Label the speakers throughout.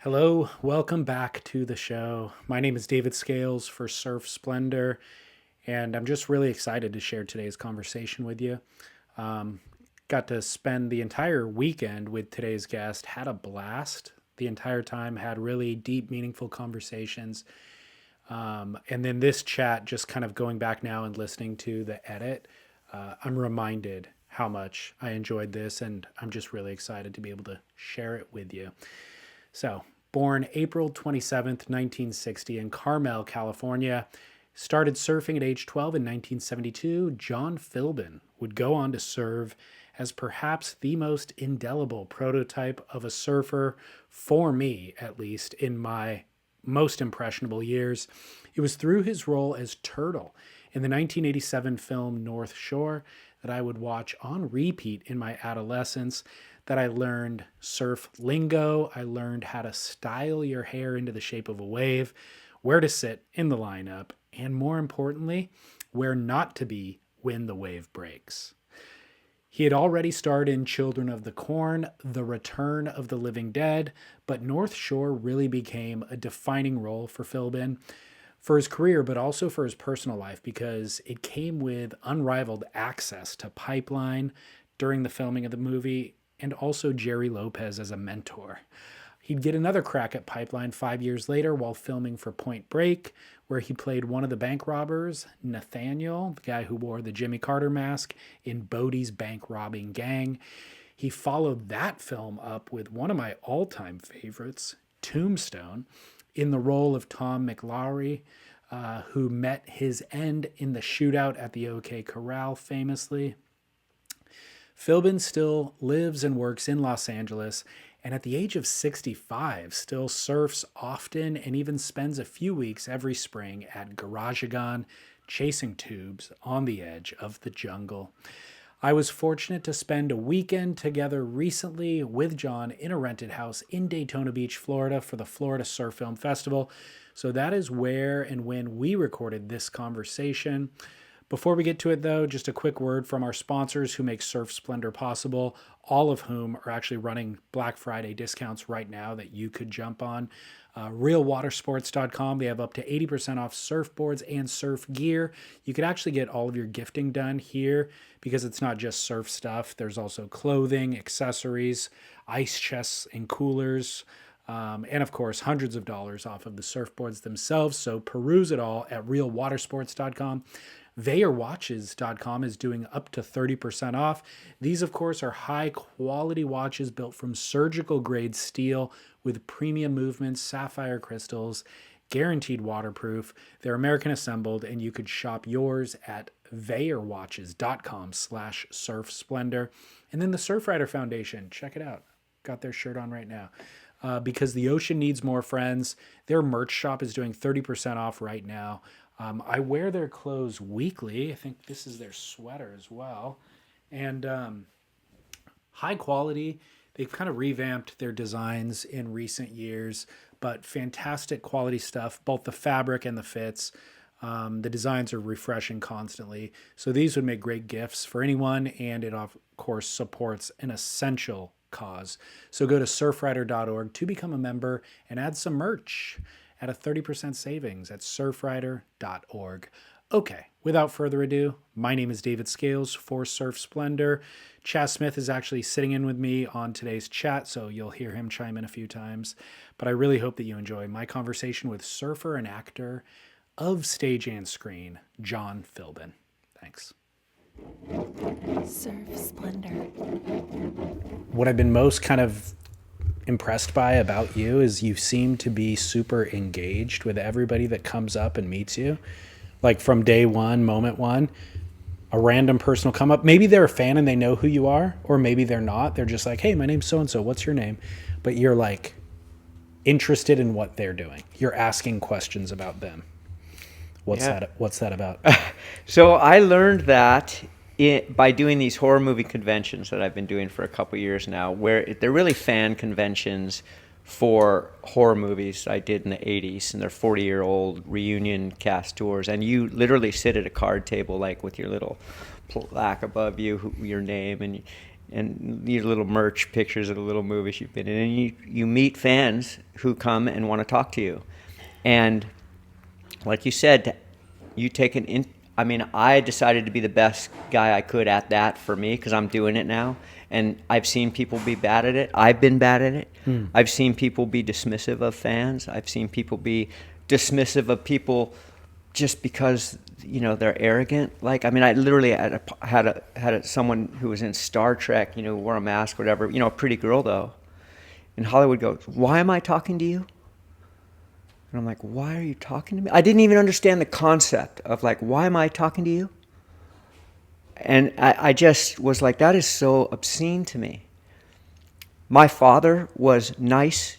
Speaker 1: Hello, welcome back to the show. My name is David Scales for Surf Splendor, and I'm just really excited to share today's conversation with you. Um, Got to spend the entire weekend with today's guest, had a blast the entire time, had really deep, meaningful conversations. And then this chat, just kind of going back now and listening to the edit, I'm reminded how much I enjoyed this, and I'm just really excited to be able to share it with you. So, born April 27th, 1960, in Carmel, California, started surfing at age 12 in 1972, John Philbin would go on to serve as perhaps the most indelible prototype of a surfer, for me at least, in my most impressionable years. It was through his role as Turtle in the 1987 film North Shore that I would watch on repeat in my adolescence that I learned surf lingo. I learned how to style your hair into the shape of a wave, where to sit in the lineup, and more importantly, where not to be when the wave breaks. He had already starred in Children of the Corn, The Return of the Living Dead, but North Shore really became a defining role for Philbin for his career, but also for his personal life, because it came with unrivaled access to Pipeline during the filming of the movie, and also Jerry Lopez as a mentor. He'd get another crack at Pipeline 5 years later while filming for Point Break, where he played one of the bank robbers, Nathaniel, the guy who wore the Jimmy Carter mask in Bodie's bank robbing gang. He followed that film up with one of my all-time favorites, Tombstone, in the role of Tom McLaury, who met his end in the shootout at the OK Corral famously. Philbin still lives and works in Los Angeles, and at the age of 65 still surfs often and even spends a few weeks every spring at Garageagon chasing tubes on the edge of the jungle. I was fortunate to spend a weekend together recently with John in a rented house in Daytona Beach, Florida for the Florida Surf Film Festival. So that is where and when we recorded this conversation. Before we get to it, though, just a quick word from our sponsors who make Surf Splendor possible, all of whom are actually running Black Friday discounts right now that you could jump on. RealWatersports.com, they have up to 80% off surfboards and surf gear. You could actually get all of your gifting done here because it's not just surf stuff. There's also clothing, accessories, ice chests and coolers, and of course, hundreds of dollars off of the surfboards themselves. So peruse it all at RealWatersports.com. VeyorWatches.com is doing up to 30% off. These, of course, are high quality watches built from surgical grade steel with premium movements, sapphire crystals, guaranteed waterproof. They're American assembled, and you could shop yours at VeyorWatches.com/Surf Splendor. And then the Surfrider Foundation, check it out. Got their shirt on right now. Because the ocean needs more friends. Their merch shop is doing 30% off right now. I wear their clothes weekly. I think this is their sweater as well. And high quality. They've kind of revamped their designs in recent years, but fantastic quality stuff, both the fabric and the fits. The designs are refreshing constantly. So these would make great gifts for anyone, and it, of course, supports an essential cause. So go to surfrider.org to become a member and add some merch at a 30% savings at surfrider.org. Okay, without further ado, my name is David Scales for Surf Splendor. Chaz Smith is actually sitting in with me on today's chat, so you'll hear him chime in a few times. But I really hope that you enjoy my conversation with surfer and actor of stage and screen, John Philbin. Thanks.
Speaker 2: Surf Splendor.
Speaker 1: What I've been most kind of impressed by about you is you seem to be super engaged with everybody that comes up and meets you. Like from day one, moment one, a random person will come up. Maybe they're a fan and they know who you are, or maybe they're not. They're just like, hey, my name's so-and-so. What's your name? But you're like interested in what they're doing. You're asking questions about them. What's that about?
Speaker 3: So I learned that by doing these horror movie conventions that I've been doing for a couple years now, where they're really fan conventions for horror movies I did in the 80s, and they're 40-year-old reunion cast tours, and you literally sit at a card table like with your little plaque above you, your name, and your little merch pictures of the little movies you've been in, and you meet fans who come and want to talk to you. And like you said, you take I mean, I decided to be the best guy I could at that for me because I'm doing it now. And I've seen people be bad at it. I've been bad at it. I've seen people be dismissive of fans. I've seen people be dismissive of people just because, you know, they're arrogant. Like, I mean, I literally had someone who was in Star Trek, you know, wore a mask, whatever, you know, a pretty girl though. And Hollywood goes, "Why am I talking to you?" And I'm like, "Why are you talking to me?" I didn't even understand the concept of like, why am I talking to you? And I just was like, that is so obscene to me. My father was nice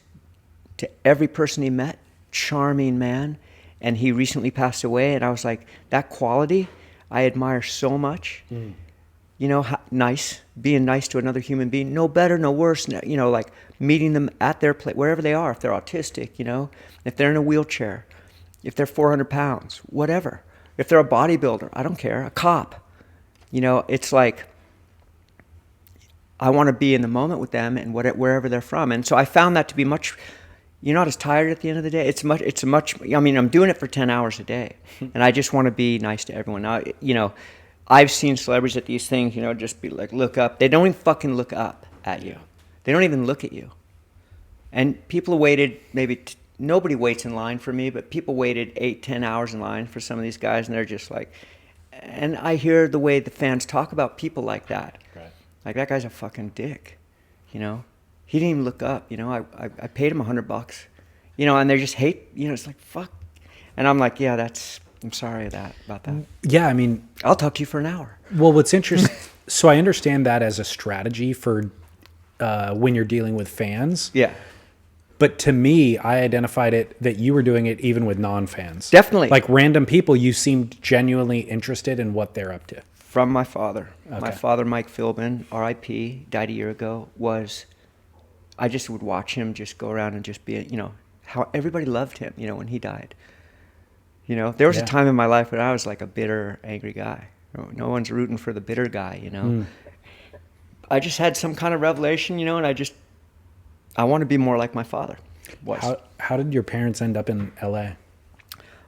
Speaker 3: to every person he met, charming man, and he recently passed away, and I was like, that quality I admire so much. You know, nice, being nice to another human being, no better, no worse, you know, like meeting them at their place, wherever they are, if they're autistic, you know, if they're in a wheelchair, if they're 400 pounds, whatever. If they're a bodybuilder, I don't care, a cop. You know, it's like, I want to be in the moment with them and wherever they're from. And so I found that to be much, you're not as tired at the end of the day. I mean, I'm doing it for 10 hours a day. And I just want to be nice to everyone. Now, you know, I've seen celebrities at these things, you know, just be like, look up. They don't even fucking look up at you. They don't even look at you. And people waited, nobody waits in line for me, but people waited 8-10 hours in line for some of these guys, and they're just like, and I hear the way the fans talk about people like that. Right. Like, that guy's a fucking dick, you know? He didn't even look up, you know? I paid him $100, you know, and they just hate, you know, it's like, fuck. And I'm like, yeah, I'm sorry about that.
Speaker 1: Yeah, I mean,
Speaker 3: I'll talk to you for an hour.
Speaker 1: Well, what's interesting, so I understand that as a strategy for when you're dealing with fans.
Speaker 3: Yeah.
Speaker 1: But to me, I identified it that you were doing it even with non-fans.
Speaker 3: Definitely.
Speaker 1: Like random people, you seemed genuinely interested in what they're up to.
Speaker 3: From my father.
Speaker 1: Okay.
Speaker 3: My father, Mike Philbin, R.I.P., died a year ago, I just would watch him just go around and just be, you know, how everybody loved him, you know, when he died. You know, there was a time in my life when I was like a bitter, angry guy. No one's rooting for the bitter guy, you know. I just had some kind of revelation, you know, and I want to be more like my father was.
Speaker 1: How did your parents end up in L.A.?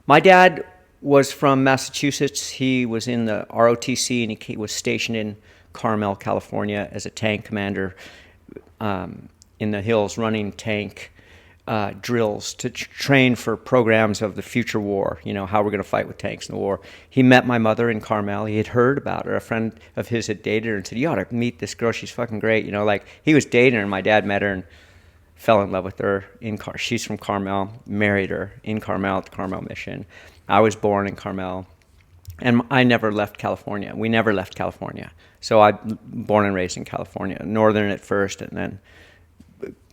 Speaker 3: My dad was from Massachusetts. He was in the ROTC, and he was stationed in Carmel, California as a tank commander in the hills, running tank drills to train for programs of the future war, you know, how we're going to fight with tanks in the war. He met my mother in Carmel. He had heard about her. A friend of his had dated her and said, "You ought to meet this girl. She's fucking great." You know, like, he was dating her, and my dad met her and fell in love with her. She's from Carmel, married her in Carmel at the Carmel Mission. I was born in Carmel, and I never left California. We never left California. So I born and raised in California, Northern at first, and then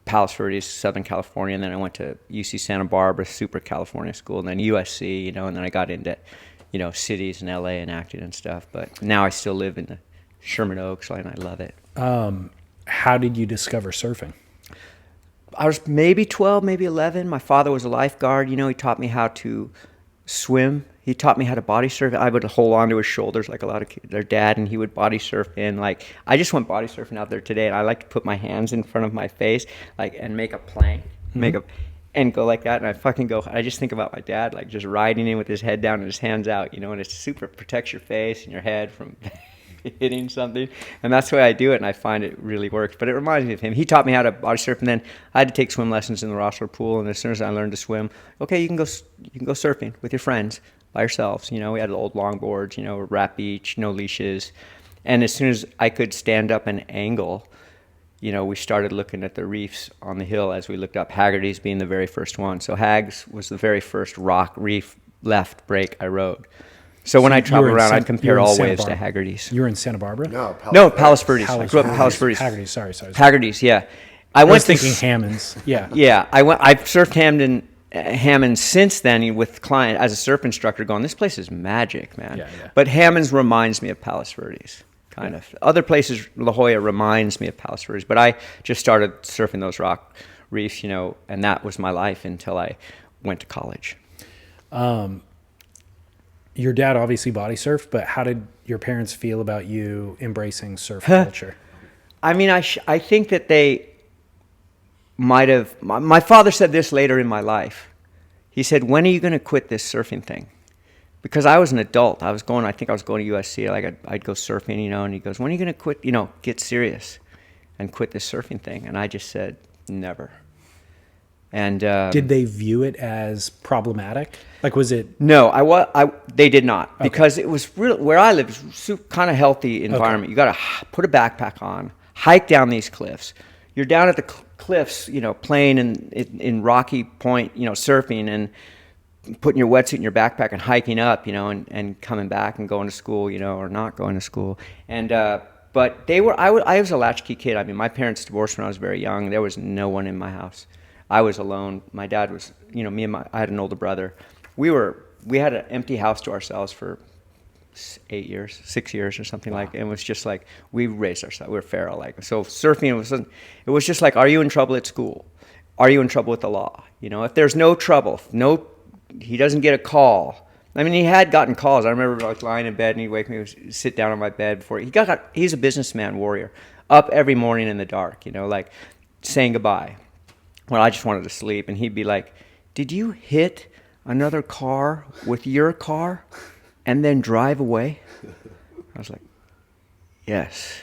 Speaker 3: Palos Verdes, Southern California, and then I went to UC Santa Barbara, super California school, and then USC, you know, and then I got into, you know, cities in LA and acting and stuff. But now I still live in the Sherman Oaks, and I love it.
Speaker 1: How did you discover surfing?
Speaker 3: I was maybe 12, maybe 11. My father was a lifeguard. You know, he taught me how to swim. He taught me how to body surf. I would hold on to his shoulders like a lot of kids, their dad, and he would body surf in. Like, I just went body surfing out there today, and I like to put my hands in front of my face, like, and make a plank, and go like that. And I just think about my dad, like, just riding in with his head down and his hands out, you know, and it super protects your face and your head from hitting something. And that's the way I do it, and I find it really works. But it reminds me of him. He taught me how to body surf, and then I had to take swim lessons in the Rothman pool. And as soon as I learned to swim, okay, you can go surfing with your friends by yourselves. You know, we had old longboards, you know, Rat Beach, no leashes. And as soon as I could stand up and angle, you know, we started looking at the reefs on the hill as we looked up, Haggerty's being the very first one. So Hags was the very first rock reef left break I rode. So when I travel around, I compare all waves to Haggerty's.
Speaker 1: You were in Santa Barbara?
Speaker 3: No, Palos Verdes. I grew up in Palos Verdes.
Speaker 1: Haggerty's, sorry.
Speaker 3: Haggerty's, yeah.
Speaker 1: I was thinking Hammond's, yeah.
Speaker 3: Yeah, I've surfed Hammond since then with client as a surf instructor going, this place is magic, man.
Speaker 1: Yeah.
Speaker 3: But Hammond's reminds me of Palos Verdes, kind of. Other places, La Jolla reminds me of Palos Verdes, but I just started surfing those rock reefs, you know, and that was my life until I went to college.
Speaker 1: Your dad obviously body surfed, but how did your parents feel about you embracing surf culture?
Speaker 3: I mean, I think that they might have. My father said this later in my life. He said, "When are you going to quit this surfing thing?" Because I was an adult. I think I was going to USC. Like I'd go surfing, you know. And he goes, "When are you going to quit? You know, get serious and quit this surfing thing?" And I just said, "Never." And
Speaker 1: did they view it as problematic? Like, was it?
Speaker 3: No, they did not, because it was real. Where I live, it was kind of healthy environment. Okay. You got to put a backpack on, hike down these cliffs. You're down at the cliffs, you know, playing in Rocky Point, you know, surfing, and putting your wetsuit in your backpack and hiking up, you know, and coming back and going to school, you know, or not going to school. And but they were. I was a latchkey kid. I mean, my parents divorced when I was very young. There was no one in my house. I was alone. My dad was, you know, I had an older brother. We had an empty house to ourselves for 6 years or something. Wow. Like, and it was just like, we raised ourselves. We were feral. Like, so surfing, it was just like, are you in trouble at school? Are you in trouble with the law? You know, if there's no trouble, he doesn't get a call. I mean, he had gotten calls. I remember like lying in bed and he'd wake me, sit down on my bed before he's a businessman warrior, up every morning in the dark, you know, like saying goodbye. Well, I just wanted to sleep, and he'd be like, "Did you hit another car with your car and then drive away?" I was like, "Yes."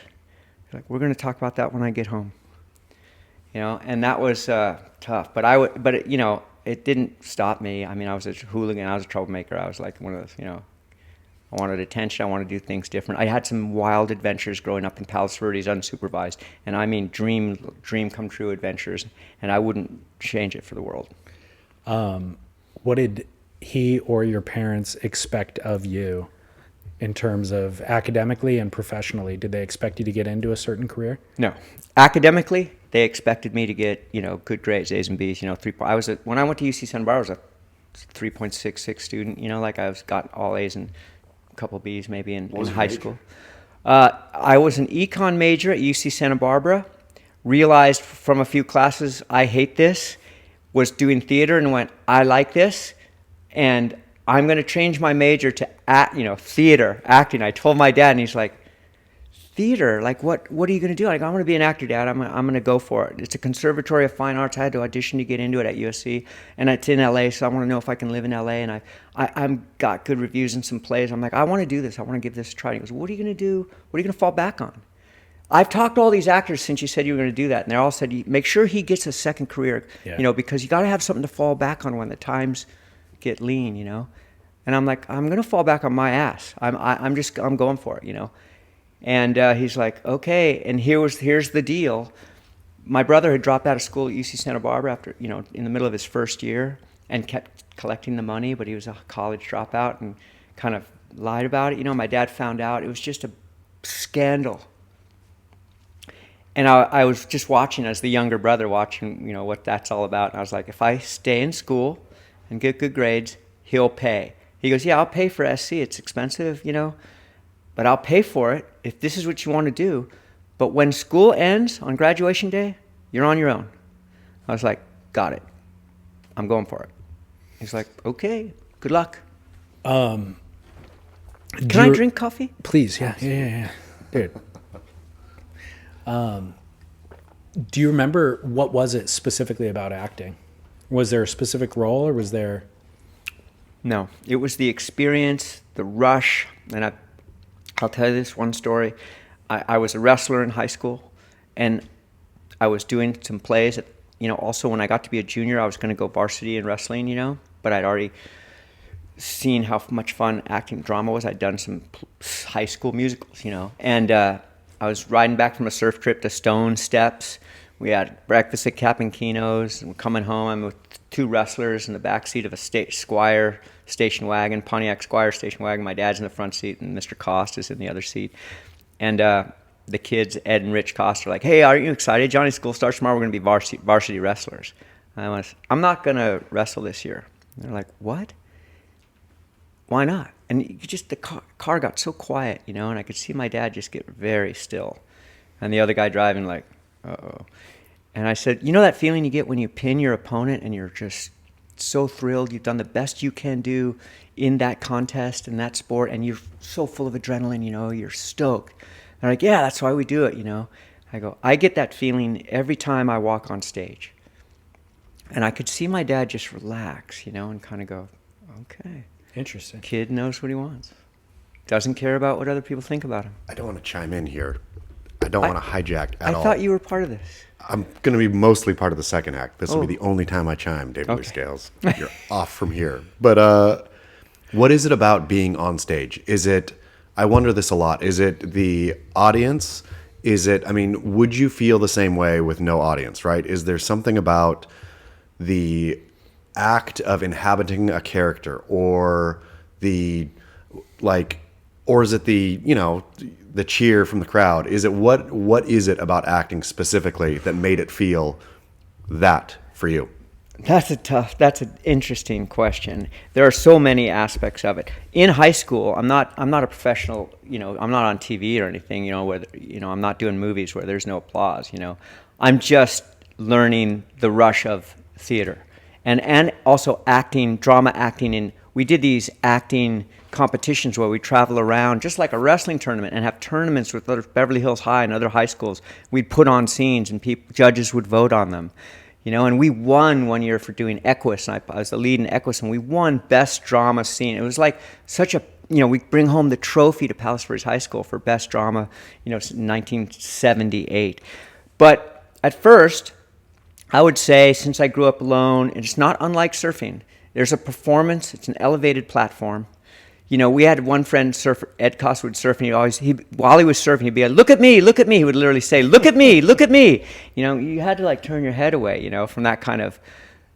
Speaker 3: He's like, "We're going to talk about that when I get home." You know, and that was tough. But you know, it didn't stop me. I mean, I was a hooligan. I was a troublemaker. I was like one of those, you know, I wanted attention. I wanted to do things different. I had some wild adventures growing up in Palos Verdes, unsupervised, and I mean dream come true adventures, and I wouldn't change it for the world.
Speaker 1: What did he or your parents expect of you in terms of academically and professionally? Did they expect you to get into a certain career?
Speaker 3: No. Academically, they expected me to get, you know, good grades, A's and B's. You know, when I went to UC Santa Barbara, I was a 3.66 student. You know, like got all A's and a couple B's maybe in high school. I was an econ major at UC Santa Barbara. Realized from a few classes I hate this. Was doing theater and went, I like this, and I'm going to change my major to theater, acting. I told my dad, and he's like, "Theater? Like what are you going to do?" Like, "I want to be an actor, Dad. I'm going to go for it. It's a conservatory of fine arts. I had to audition to get into it at USC, and it's in LA, so I want to know if I can live in LA. And I'm got good reviews in some plays. I'm like, I want to do this. I want to give this a try." And he goes, "What are you going to do? What are you going to fall back on?" I've talked to all these actors since you said you were going to do that, and they all said, "Make sure he gets a second career, you know, because you got to have something to fall back on when the times get lean, you know." And I'm like, "I'm going to fall back on my ass. I'm going for it, you know." And he's like, "Okay." And here's the deal. My brother had dropped out of school at UC Santa Barbara after, you know, in the middle of his first year, and kept collecting the money, but he was a college dropout and kind of lied about it. You know, my dad found out. It was just a scandal. And I was just watching, as the younger brother, watching, you know, what that's all about. And I was like, if I stay in school and get good grades, he'll pay. He goes, "Yeah, I'll pay for SC. It's expensive, you know, but I'll pay for it if this is what you want to do. But when school ends on graduation day, you're on your own." I was like, "Got it. I'm going for it." He's like, "Okay, good luck." Can I drink coffee?
Speaker 1: Please, yeah. Dude. Do you remember what was it specifically about acting? Was there a specific role, or was there?
Speaker 3: No, it was the experience, the rush, and I'll tell you this one story. I was a wrestler in high school, and I was doing some plays. You know, also when I got to be a junior, I was going to go varsity in wrestling, you know, but I'd already seen how much fun acting drama was. I'd done some high school musicals, you know, and I was riding back from a surf trip to Stone Steps. We had breakfast at Capinkino's, and coming home, I'm with two wrestlers in the back seat of a Squire station wagon, Pontiac Squire station wagon. My dad's in the front seat, and Mr. Cost is in the other seat. And the kids, Ed and Rich Cost, are like, "Hey, aren't you excited? Johnny's school starts tomorrow. We're going to be varsity wrestlers." And I'm not going to wrestle this year. And they're like, "What? Why not?" And the car got so quiet, you know, and I could see my dad just get very still. And the other guy driving like, uh-oh. And I said, "You know that feeling you get when you pin your opponent and you're just so thrilled, you've done the best you can do in that contest, in that sport, and you're so full of adrenaline, you know, you're stoked." And they're like, "Yeah, that's why we do it, you know." I go, I get that feeling every time I walk on stage. And I could see my dad just relax, and kind of go, okay.
Speaker 1: Interesting.
Speaker 3: Kid knows what he wants. Doesn't care about what other people think about him.
Speaker 2: I don't want to chime in here. I don't want to hijack at all.
Speaker 3: I thought you were part of this.
Speaker 2: I'm going to be mostly part of the second act. This will be the only time I chime, David Lee Scales. You're off from here. But what is it about being on stage? I wonder this a lot. Is it the audience? Would you feel the same way with no audience, right? Is there something about the act of inhabiting a character or is it the cheer from the crowd? Is it what is it about acting specifically that made it feel that for you?
Speaker 3: That's an interesting question. There are so many aspects of it. In high school, I'm not a professional, I'm not on TV or anything, where, I'm not doing movies where there's no applause, I'm just learning the rush of theater and also acting, drama acting. And we did these acting competitions where we travel around just like a wrestling tournament and have tournaments with other Beverly Hills High and other high schools. We'd put on scenes and judges would vote on them. And we won one year for doing Equus, and I was the lead in Equus, and we won Best Drama Scene. It was like such a, we bring home the trophy to Palos Verdes High School for Best Drama, 1978. But at first, I would say, since I grew up alone, it's not unlike surfing. There's a performance, it's an elevated platform. We had one friend, Ed Costner, would surf, and while he was surfing, he'd be like, look at me. He would literally say, look at me. You had to turn your head away, from that kind of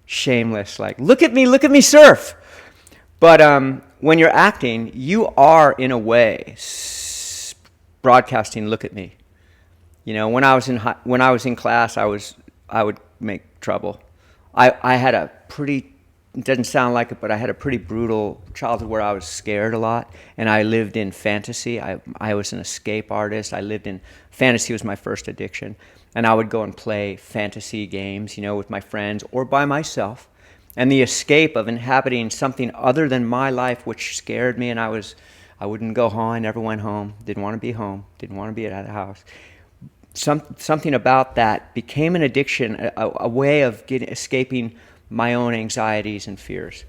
Speaker 3: shameless, look at me surf. But when you're acting, you are, in a way, broadcasting, look at me. When I was in class, I would make trouble. I had a pretty, it doesn't sound like it, but I had a pretty brutal childhood where I was scared a lot, and I lived in fantasy. I was an escape artist. Fantasy was my first addiction, and I would go and play fantasy games, with my friends or by myself, and the escape of inhabiting something other than my life, which scared me, and I wouldn't go home. I never went home. Didn't want to be home. Didn't want to be at the house. Something about that became an addiction, a way of escaping my own anxieties and fears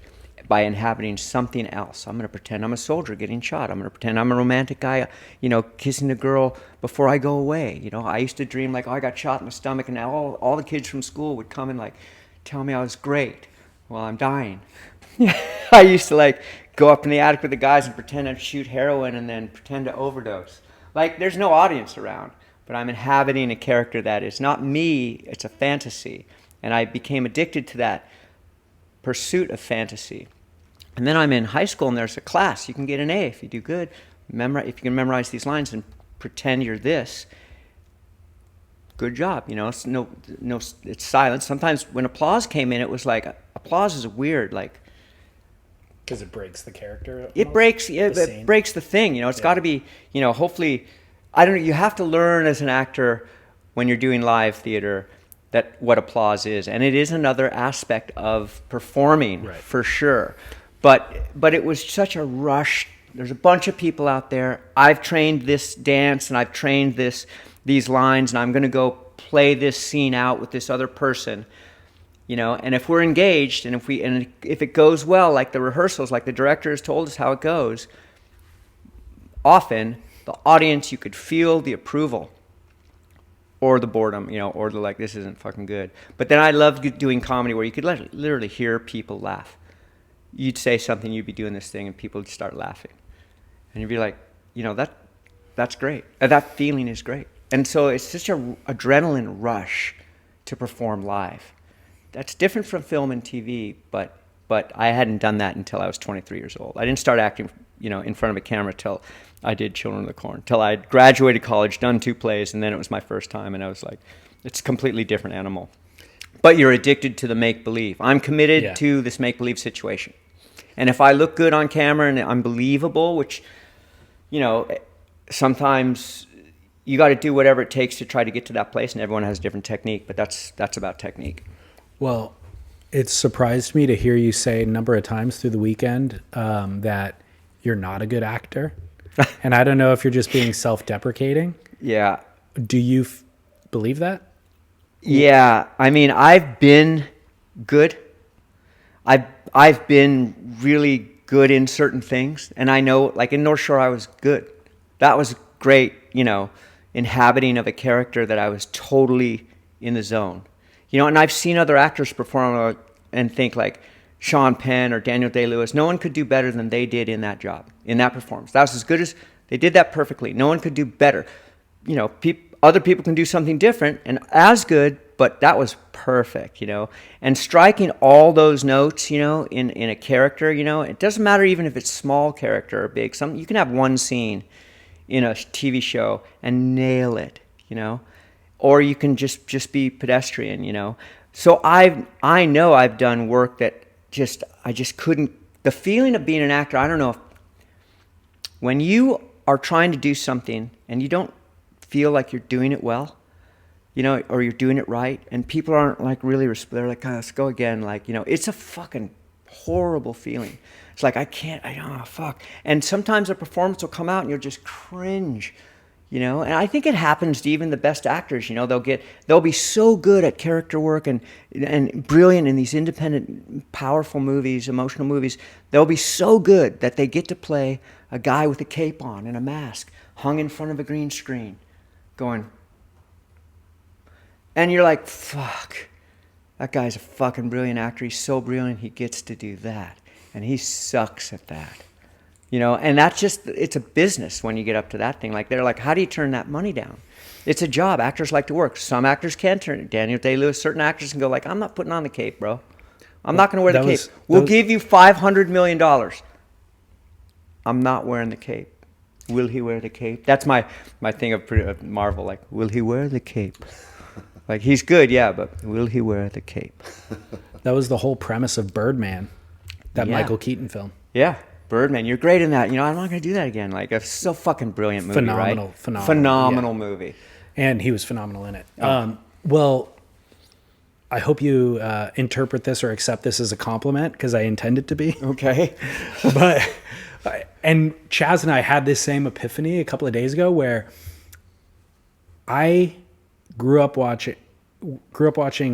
Speaker 3: by inhabiting something else. I'm going to pretend I'm a soldier getting shot. I'm going to pretend I'm a romantic guy, kissing a girl before I go away. I used to dream I got shot in the stomach, and now all the kids from school would come and tell me I was great while I'm dying. I used to go up in the attic with the guys and pretend I'd shoot heroin and then pretend to overdose. There's no audience around, but I'm inhabiting a character that is not me. It's a fantasy. And I became addicted to that pursuit of fantasy. And then I'm in high school, and there's a class. You can get an A if you do good. If you can memorize these lines and pretend you're this. Good job. It's silence. Sometimes when applause came in, it was applause is weird.
Speaker 1: Because it breaks the character.
Speaker 3: It breaks the thing. It's got to be. Hopefully, I don't know. You have to learn as an actor when you're doing live theater that what applause is, and it is another aspect of performing, right, for sure. But it was such a rush. There's a bunch of people out there. I've trained this dance, and I've trained these lines, and I'm going to go play this scene out with this other person. And if we're engaged, and if it goes well, like the rehearsals, like the director has told us how it goes, often the audience, you could feel the approval. Or the boredom, or the this isn't fucking good. But then I loved doing comedy where you could literally hear people laugh. You'd say something, you'd be doing this thing, and people would start laughing. And you'd be like, that's great. That feeling is great. And so it's such an adrenaline rush to perform live. That's different from film and TV, but I hadn't done that until I was 23 years old. I didn't start acting, in front of a camera till I did Children of the Corn, till I graduated college, done 2 plays, and then it was my first time, and I was like, it's a completely different animal. But you're addicted to the make-believe. I'm committed to this make-believe situation. And if I look good on camera and I'm believable, which, sometimes you got to do whatever it takes to try to get to that place, and everyone has a different technique, but that's about technique.
Speaker 1: Well, it surprised me to hear you say a number of times through the weekend that you're not a good actor. And I don't know if you're just being self-deprecating.
Speaker 3: Yeah.
Speaker 1: Do you believe that?
Speaker 3: Yeah, I mean, I've been good. I've been really good in certain things, and I know, like in North Shore, I was good. That was great, inhabiting of a character that I was totally in the zone. And I've seen other actors perform and think like Sean Penn or Daniel Day-Lewis. No one could do better than they did in that job, in that performance. That was as good as they did that perfectly. No one could do better. Other people can do something different and as good, but that was perfect, And striking all those notes, in a character, it doesn't matter even if it's small character or big. You can have one scene in a TV show and nail it, or you can just be pedestrian, So I know I've done work that I just couldn't. The feeling of being an actor, I don't know if when you are trying to do something and you don't feel like you're doing it well, or you're doing it right, and people aren't like really, they're like, let's go again. Like, it's a fucking horrible feeling. It's like, fuck. And sometimes a performance will come out and you'll just cringe, and I think it happens to even the best actors, they'll be so good at character work and brilliant in these independent, powerful movies, emotional movies. They'll be so good that they get to play a guy with a cape on and a mask hung in front of a green screen going, and you're like, fuck, that guy's a fucking brilliant actor. He's so brilliant, he gets to do that. And he sucks at that. And that's it's a business when you get up to that thing. Like, they're like, how do you turn that money down? It's a job. Actors like to work. Some actors can turn it. Daniel Day-Lewis, certain actors can go like, I'm not putting on the cape, bro. I'm not going to wear the cape. We'll give you $500 million. I'm not wearing the cape. Will he wear the cape? That's my thing of Marvel. Like, will he wear the cape? Like, he's good, yeah, but will he wear the cape?
Speaker 1: That was the whole premise of Birdman, that Michael Keaton film.
Speaker 3: Yeah, Birdman. You're great in that. I'm not going to do that again. Like, it's so fucking brilliant movie, Phenomenal movie.
Speaker 1: And he was phenomenal in it. Well, I hope you interpret this or accept this as a compliment, because I intend it to be.
Speaker 3: Okay.
Speaker 1: And Chaz and I had this same epiphany a couple of days ago, where I grew up watching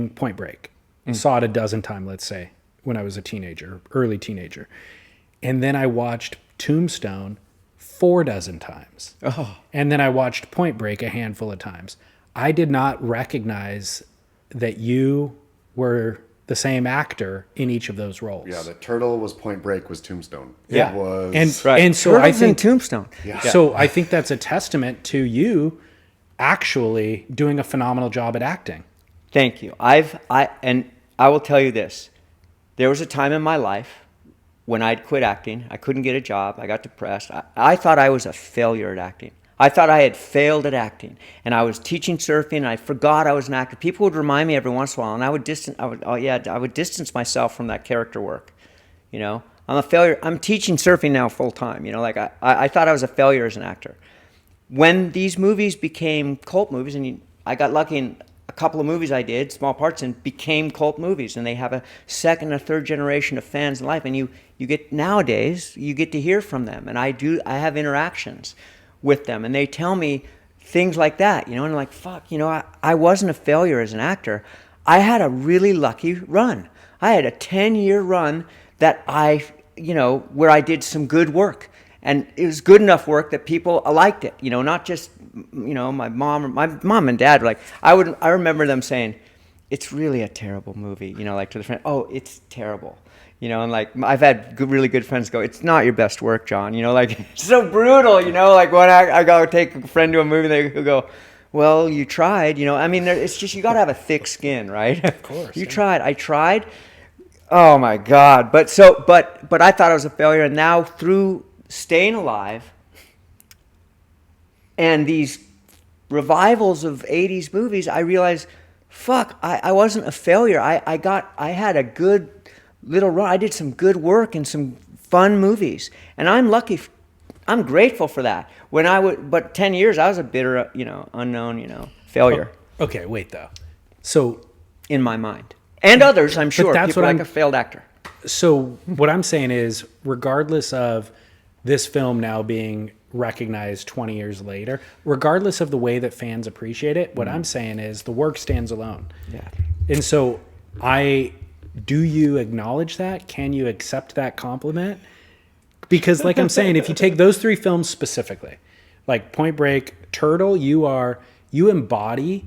Speaker 1: Point Break. Saw it a dozen times, let's say, when I was a teenager, early teenager. And then I watched Tombstone 4 dozen times.
Speaker 3: Oh.
Speaker 1: And then I watched Point Break a handful of times. I did not recognize that you were the same actor in each of those roles.
Speaker 2: Yeah, the turtle was Point Break, was Tombstone.
Speaker 1: Yeah.
Speaker 2: It was...
Speaker 1: And so
Speaker 3: Turtles
Speaker 1: I think
Speaker 3: in Tombstone.
Speaker 2: Yeah.
Speaker 1: So I think that's a testament to you actually doing a phenomenal job at acting.
Speaker 3: Thank you. And I will tell you this. There was a time in my life when I'd quit acting. I couldn't get a job. I got depressed. I thought I was a failure at acting. I thought I had failed at acting. And I was teaching surfing, and I forgot I was an actor. People would remind me every once in a while, and I would distance myself from that character work. I'm a failure. I'm teaching surfing now full time. I thought I was a failure as an actor. When these movies became cult movies, and I got lucky in a couple of movies I did, small parts in, became cult movies, and they have a second or third generation of fans in life. And you get, nowadays, you get to hear from them, and I have interactions with them, and they tell me things like that, and like, fuck, I wasn't a failure as an actor. I had a really lucky run. I had a 10-year run that where I did some good work. And it was good enough work that people liked it, not just, my mom and dad were like, I remember them saying, it's really a terrible movie, like to the friend, oh, it's terrible, and like, I've had really good friends go, it's not your best work, John, like, it's so brutal, like when I go take a friend to a movie, they go, well, you tried, I mean, it's just, you got to have a thick skin, right?
Speaker 1: Of course.
Speaker 3: You tried. I tried. Oh my God. But I thought I was a failure, and now through staying alive and these revivals of 80s movies, I realized, fuck, I wasn't a failure. I had a good little run. I did some good work in some fun movies, and I'm lucky. I'm grateful for that. But 10 years, I was a bitter, unknown, failure.
Speaker 1: Okay, wait though. So
Speaker 3: in my mind, and others, I'm sure,
Speaker 1: that's
Speaker 3: people
Speaker 1: what
Speaker 3: like a failed actor.
Speaker 1: So what I'm saying is, regardless of this film now being recognized 20 years later, regardless of the way that fans appreciate it. What I'm saying is the work stands alone.
Speaker 3: Yeah.
Speaker 1: And so do you acknowledge that? Can you accept that compliment? Because like I'm saying, if you take those three films specifically, like Point Break, Turtle, you embody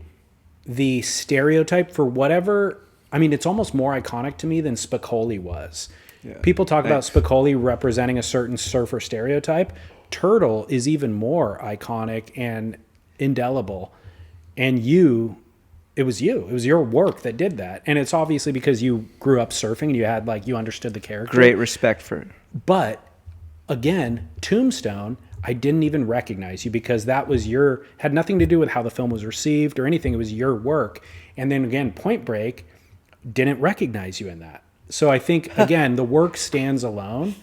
Speaker 1: the stereotype for whatever. I mean, it's almost more iconic to me than Spicoli was. Yeah. People talk about Spicoli representing a certain surfer stereotype. Turtle is even more iconic and indelible. And it was your work that did that. And it's obviously because you grew up surfing and you understood the character.
Speaker 3: Great respect for it.
Speaker 1: But again, Tombstone, I didn't even recognize you because that was had nothing to do with how the film was received or anything. It was your work. And then again, Point Break didn't recognize you in that. So I think, again, the work stands alone,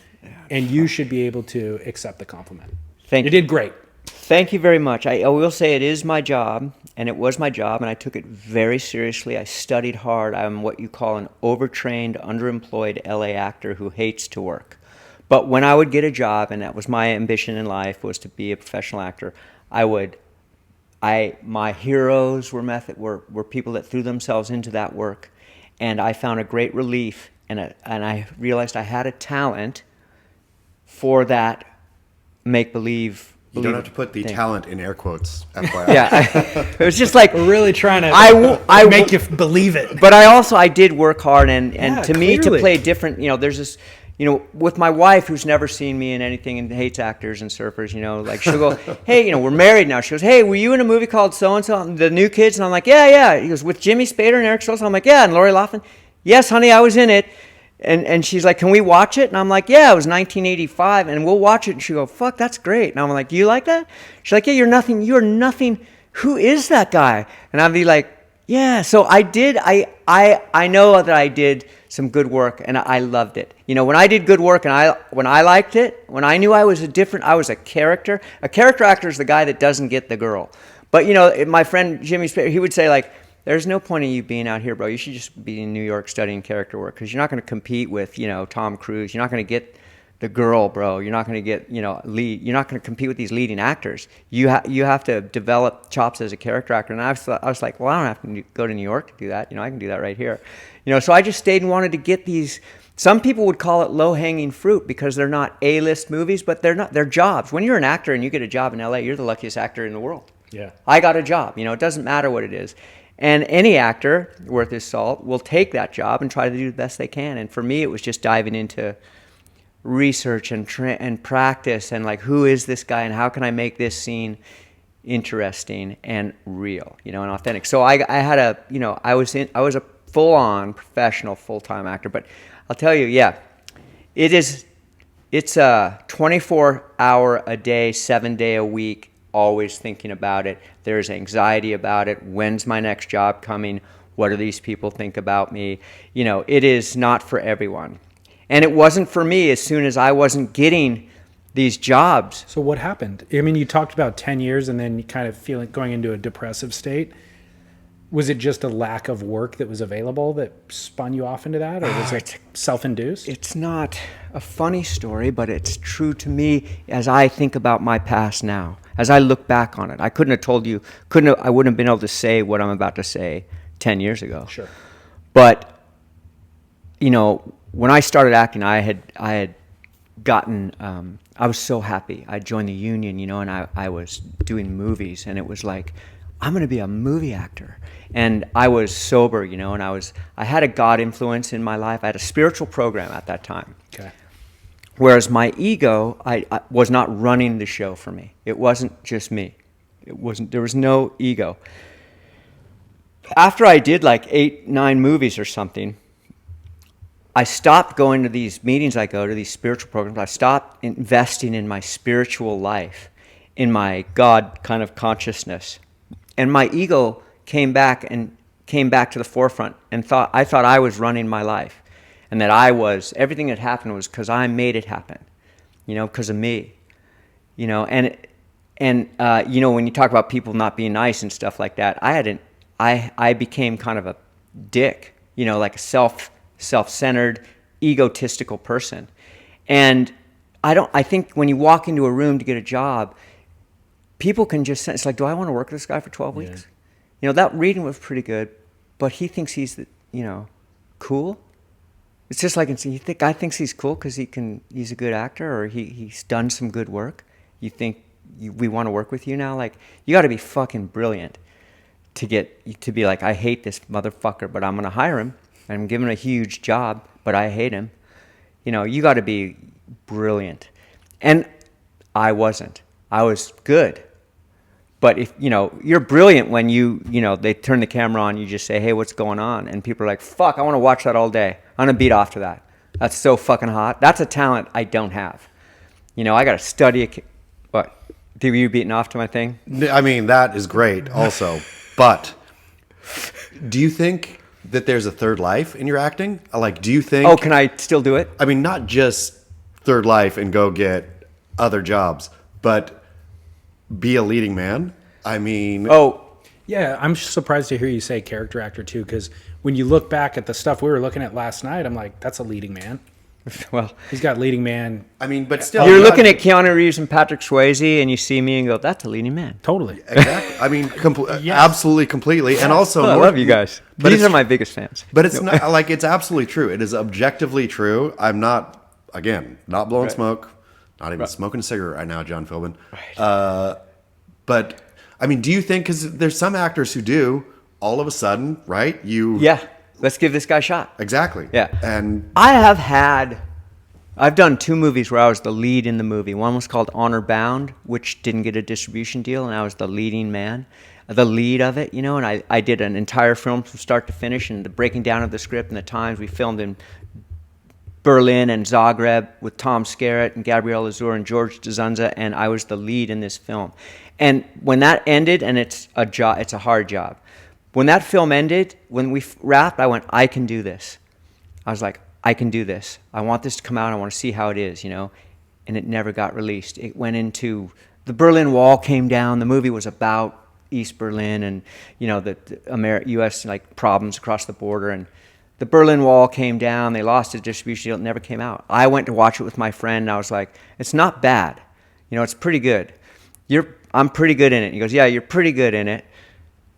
Speaker 1: and you should be able to accept the compliment.
Speaker 3: Thank you.
Speaker 1: You did great.
Speaker 3: Thank you very much. I will say it is my job, and it was my job, and I took it very seriously. I studied hard. I'm what you call an overtrained, underemployed LA actor who hates to work. But when I would get a job, and that was my ambition in life, was to be a professional actor, my heroes were people that threw themselves into that work, and I found a great relief, and I realized I had a talent for that make-believe.
Speaker 2: You don't have to put the talent in air quotes, FYI.
Speaker 3: Yeah, it was just like
Speaker 1: we're really trying to
Speaker 3: I
Speaker 1: make you believe it.
Speaker 3: But I did work hard, and to me, to
Speaker 1: clearly.
Speaker 3: play different, there's this, with my wife who's never seen me in anything and hates actors and surfers, like she'll go, hey, we're married now. She goes, hey, were you in a movie called so-and-so, The New Kids? And I'm like, yeah. He goes, with Jimmy Spader and Eric Stoltz? I'm like, yeah. And Lori Loughlin? Yes, honey, I was in it. And she's like, can we watch it? And I'm like, yeah, it was 1985, and we'll watch it. And she'll go, fuck, that's great. And I'm like, do you like that? She's like, yeah, you're nothing. Who is that guy? And I'd be like, yeah. So I did, I know that I did some good work, and I loved it. When I did good work and when I liked it, when I knew I was a character. A character actor is the guy that doesn't get the girl. But, my friend Jimmy Spader, he would say, like, there's no point in you being out here, bro. You should just be in New York studying character work because you're not going to compete with, Tom Cruise. You're not going to get the girl, bro. You're not going to get, lead. You're not going to compete with these leading actors. You have to develop chops as a character actor. And I was like, well, I don't have to go to New York to do that. I can do that right here. So I just stayed and wanted to get these. Some people would call it low-hanging fruit because they're not A-list movies, but they're not. They're jobs. When you're an actor and you get a job in LA, you're the luckiest actor in the world.
Speaker 1: Yeah.
Speaker 3: I got a job. It doesn't matter what it is. And any actor worth his salt will take that job and try to do the best they can. And for me, it was just diving into research and practice and like, who is this guy and how can I make this scene interesting and real, and authentic. So I was a full-on professional full-time actor. But I'll tell you, yeah, it's a 24-hour a day, 7-day a week. Always thinking about it. There's anxiety about it. When's my next job coming? What do these people think about me? It is not for everyone. And it wasn't for me as soon as I wasn't getting these jobs.
Speaker 1: So what happened? I mean, you talked about 10 years and then you kind of going into a depressive state. Was it just a lack of work that was available that spun you off into that? Or was it self-induced?
Speaker 3: It's not a funny story, but it's true to me as I think about my past now. As I look back on it, I couldn't have told you, I wouldn't have been able to say what I'm about to say 10 years ago.
Speaker 1: Sure.
Speaker 3: But, when I started acting, I had gotten, I was so happy. I joined the union, and I was doing movies, and it was like, I'm going to be a movie actor. And I was sober, and I had a God influence in my life. I had a spiritual program at that time.
Speaker 1: Okay.
Speaker 3: Whereas my ego, I was not running the show for me. It wasn't just me. There was no ego. After I did like 8, 9 movies or something, I stopped going to these meetings I go to, these spiritual programs. I stopped investing in my spiritual life, in my God kind of consciousness. And my ego came back to the forefront and I thought I was running my life. And that everything that happened was because I made it happen, because of me, and when you talk about people not being nice and stuff like that, I became kind of a dick, like a self-centered, egotistical person. And I think when you walk into a room to get a job, people can just sense, like, do I want to work with this guy for 12 weeks? You know, that reading was pretty good, but he thinks he's, cool. It's just like, guy thinks he's cool because he's a good actor, or he's done some good work. You think we want to work with you now? Like, you got to be fucking brilliant to be like, I hate this motherfucker, but I'm going to hire him. I'm giving him a huge job, but I hate him. You know, you got to be brilliant. And I wasn't. I was good. But if, you're brilliant when they turn the camera on, you just say, hey, what's going on? And people are like, fuck, I want to watch that all day. I'm going to beat off to that. That's so fucking hot. That's a talent I don't have. I got to study. What? Were you beating off to my thing?
Speaker 2: I mean, that is great also. But do you think that there's a third life in your acting? Like, do you think...
Speaker 3: Oh, can I still do it?
Speaker 2: I mean, not just third life and go get other jobs, but be a leading man? I mean...
Speaker 3: Oh,
Speaker 1: yeah, I'm surprised to hear you say character actor too, because when you look back at the stuff we were looking at last night, I'm like, that's a leading man.
Speaker 3: well,
Speaker 1: He's got leading man.
Speaker 2: I mean, but still...
Speaker 3: you're looking at Keanu Reeves and Patrick Swayze, and you see me and go, that's a leading man.
Speaker 1: Totally.
Speaker 2: Exactly. I mean,
Speaker 1: Yes.
Speaker 2: absolutely, completely. And also...
Speaker 3: I love you guys.
Speaker 2: But
Speaker 3: These
Speaker 2: it's-
Speaker 3: are my biggest fans.
Speaker 2: But it's not like, it's absolutely true. It is objectively true. I'm not, again, not blowing smoke, not even smoking a cigarette right now, John Philbin. But I mean, do you think, because there's some actors who do, all of a sudden, right?
Speaker 3: Yeah, let's give this guy a shot.
Speaker 2: Exactly.
Speaker 3: Yeah.
Speaker 2: And
Speaker 3: I've done 2 movies where I was the lead in the movie. One was called Honor Bound, which didn't get a distribution deal, and I was the leading man, the lead of it, and I did an entire film from start to finish, and the breaking down of the script and the times. We filmed in Berlin and Zagreb with Tom Skerritt and Gabrielle Azur and George Dzunza, and I was the lead in this film. And when that ended, and it's a hard job. When that film ended, when we wrapped, I went, I can do this. I was like, I can do this. I want this to come out. I want to see how it is, And it never got released. It went into, the Berlin Wall came down. The movie was about East Berlin and, the U.S. problems across the border. And the Berlin Wall came down. They lost its distribution deal. It never came out. I went to watch it with my friend, and I was like, it's not bad. It's pretty good. I'm pretty good in it. He goes, yeah, you're pretty good in it.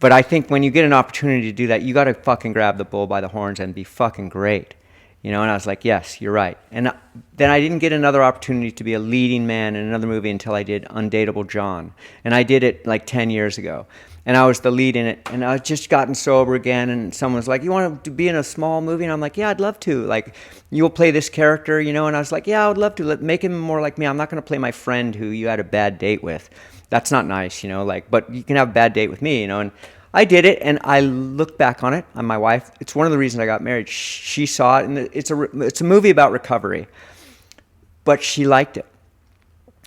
Speaker 3: But I think when you get an opportunity to do that, you got to fucking grab the bull by the horns and be fucking great. And I was like, yes, you're right. And then I didn't get another opportunity to be a leading man in another movie until I did Undateable John. And I did it like 10 years ago. And I was the lead in it. And I had just gotten sober again. And someone was like, you want to be in a small movie? And I'm like, yeah, I'd love to. Like, you'll play this character, And I was like, yeah, I would love to. Make him more like me. I'm not going to play my friend who you had a bad date with. That's not nice, but you can have a bad date with me, And I did it, and I look back on it. And my wife, it's one of the reasons I got married. She saw it, and it's a movie about recovery, but she liked it.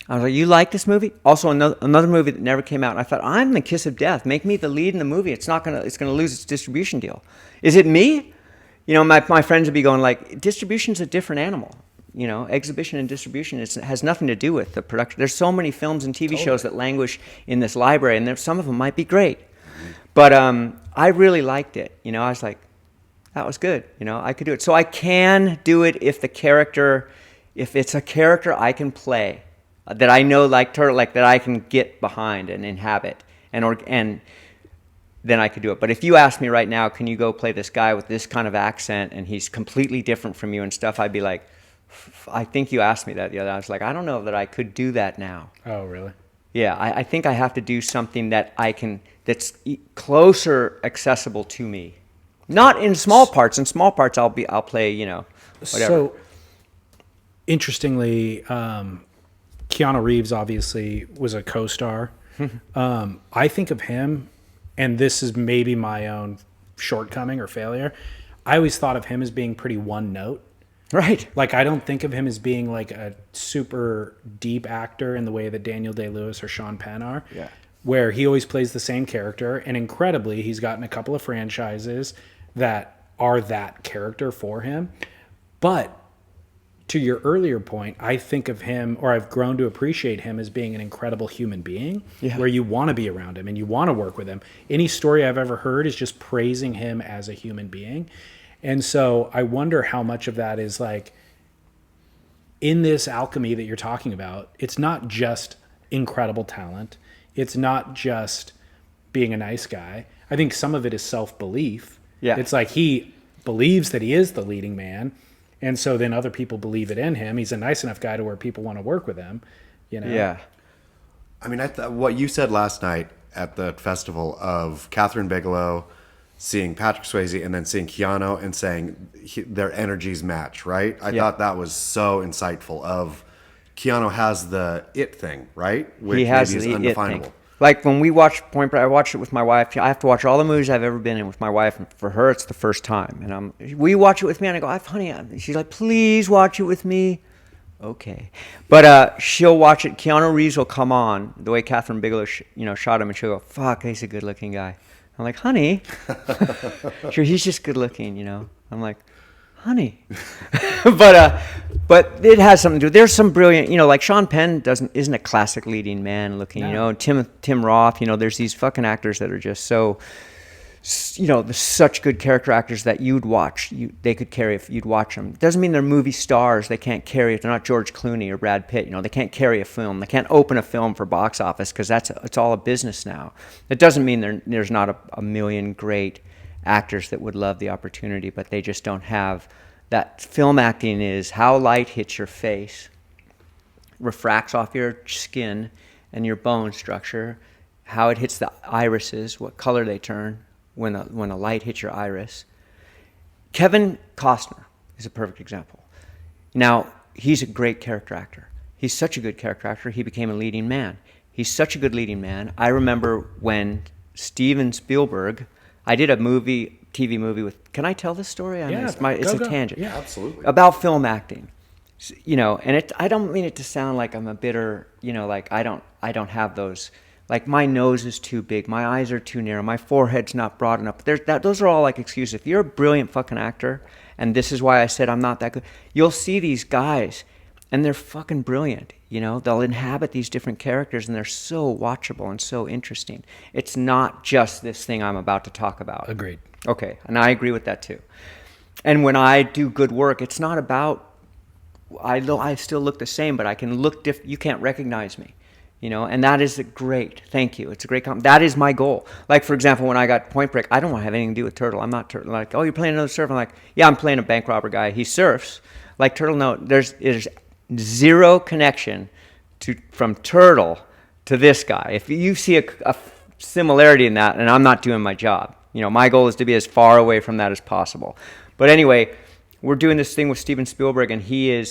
Speaker 3: I was like, you like this movie? Also, another movie that never came out. And I thought, I'm the kiss of death. Make me the lead in the movie. It's gonna lose its distribution deal. Is it me? My friends would be going like, distribution's a different animal. Exhibition and distribution has nothing to do with the production. There's so many films and TV shows that languish in this library, and some of them might be great. But I really liked it. I was like, that was good. I could do it. So I can do it if it's a character I can play, that I know that I can get behind and inhabit, and then I could do it. But if you ask me right now, can you go play this guy with this kind of accent and he's completely different from you and stuff, I'd be like, I think you asked me that the other day. I was like, I don't know that I could do that now.
Speaker 1: Oh, really?
Speaker 3: Yeah, I think I have to do something that's closer accessible to me. Not in small parts. In small parts, I'll play, whatever.
Speaker 1: So, interestingly, Keanu Reeves obviously was a co-star. I think of him, and this is maybe my own shortcoming or failure, I always thought of him as being pretty one note.
Speaker 3: Right.
Speaker 1: Like, I don't think of him as being like a super deep actor in the way that Daniel Day-Lewis or Sean Penn are.
Speaker 3: Yeah.
Speaker 1: Where he always plays the same character, and incredibly, he's gotten a couple of franchises that are that character for him. But to your earlier point, I think of him, or I've grown to appreciate him as being an incredible human being, where you want to be around him and you want to work with him. Any story I've ever heard is just praising him as a human being. And so I wonder how much of that is like in this alchemy that you're talking about, it's not just incredible talent. It's not just being a nice guy. I think some of it is self-belief.
Speaker 3: Yeah.
Speaker 1: It's like he believes that he is the leading man, and so then other people believe it in him. He's a nice enough guy to where people want to work with him, you know?
Speaker 3: Yeah.
Speaker 2: I mean, what you said last night at the festival of Catherine Bigelow seeing Patrick Swayze and then seeing Keanu and saying their energies match, right? I thought that was so insightful. Of Keanu has the it thing, right? Which
Speaker 3: He has
Speaker 2: maybe is
Speaker 3: the it
Speaker 2: undefinable.
Speaker 3: thing. Like when we watch Point Break, I watched it with my wife. I have to watch all the movies I've ever been in with my wife, and for her, it's the first time. And we watch it with me, and I go, honey, she's like, please watch it with me. Okay. But she'll watch it. Keanu Reeves will come on, the way Catherine Bigelow shot him, and she'll go, fuck, he's a good-looking guy. I'm like, honey. Sure, he's just good-looking, you know. I'm like, honey. But it has something to do. There's some brilliant, like Sean Penn isn't a classic leading man looking,
Speaker 1: No.
Speaker 3: Tim Roth, there's these fucking actors that are just so, they're such good character actors that you'd watch. They could carry if you'd watch them. Doesn't mean they're movie stars. They can't carry it. They're not George Clooney or Brad Pitt. They can't carry a film. They can't open a film for box office because it's all a business now. It doesn't mean there's not a million great actors that would love the opportunity, but they just don't have that. Film acting is how light hits your face, refracts off your skin and your bone structure, how it hits the irises, what color they turn when a light hits your iris. Kevin Costner is a perfect example. Now, he's a great character actor. He's such a good character actor, he became a leading man. He's such a good leading man. I remember when Steven Spielberg, I did a TV movie with, can I tell this story? I mean, it's a tangent.
Speaker 2: Yeah, absolutely.
Speaker 3: About film acting. And I don't mean it to sound like I'm a bitter, like I don't have those, like my nose is too big, my eyes are too narrow, my forehead's not broad enough. Those are all like excuses. If you're a brilliant fucking actor, and this is why I said I'm not that good, you'll see these guys, and they're fucking brilliant. They'll inhabit these different characters, and they're so watchable and so interesting. It's not just this thing I'm about to talk about.
Speaker 1: Agreed.
Speaker 3: Okay, and I agree with that too. And when I do good work, it's not about, I still look the same, but I can look different. You can't recognize me, and that is great. Thank you. It's a great compliment. That is my goal. Like, for example, when I got Point Break, I don't want to have anything to do with Turtle. I'm not Turtle. Like, oh, you're playing another surfer? I'm like, yeah, I'm playing a bank robber guy. He surfs. Like Turtle, no, there's zero connection from Turtle to this guy. If you see a similarity in that, and I'm not doing my job. My goal is to be as far away from that as possible. But anyway, we're doing this thing with Steven Spielberg, and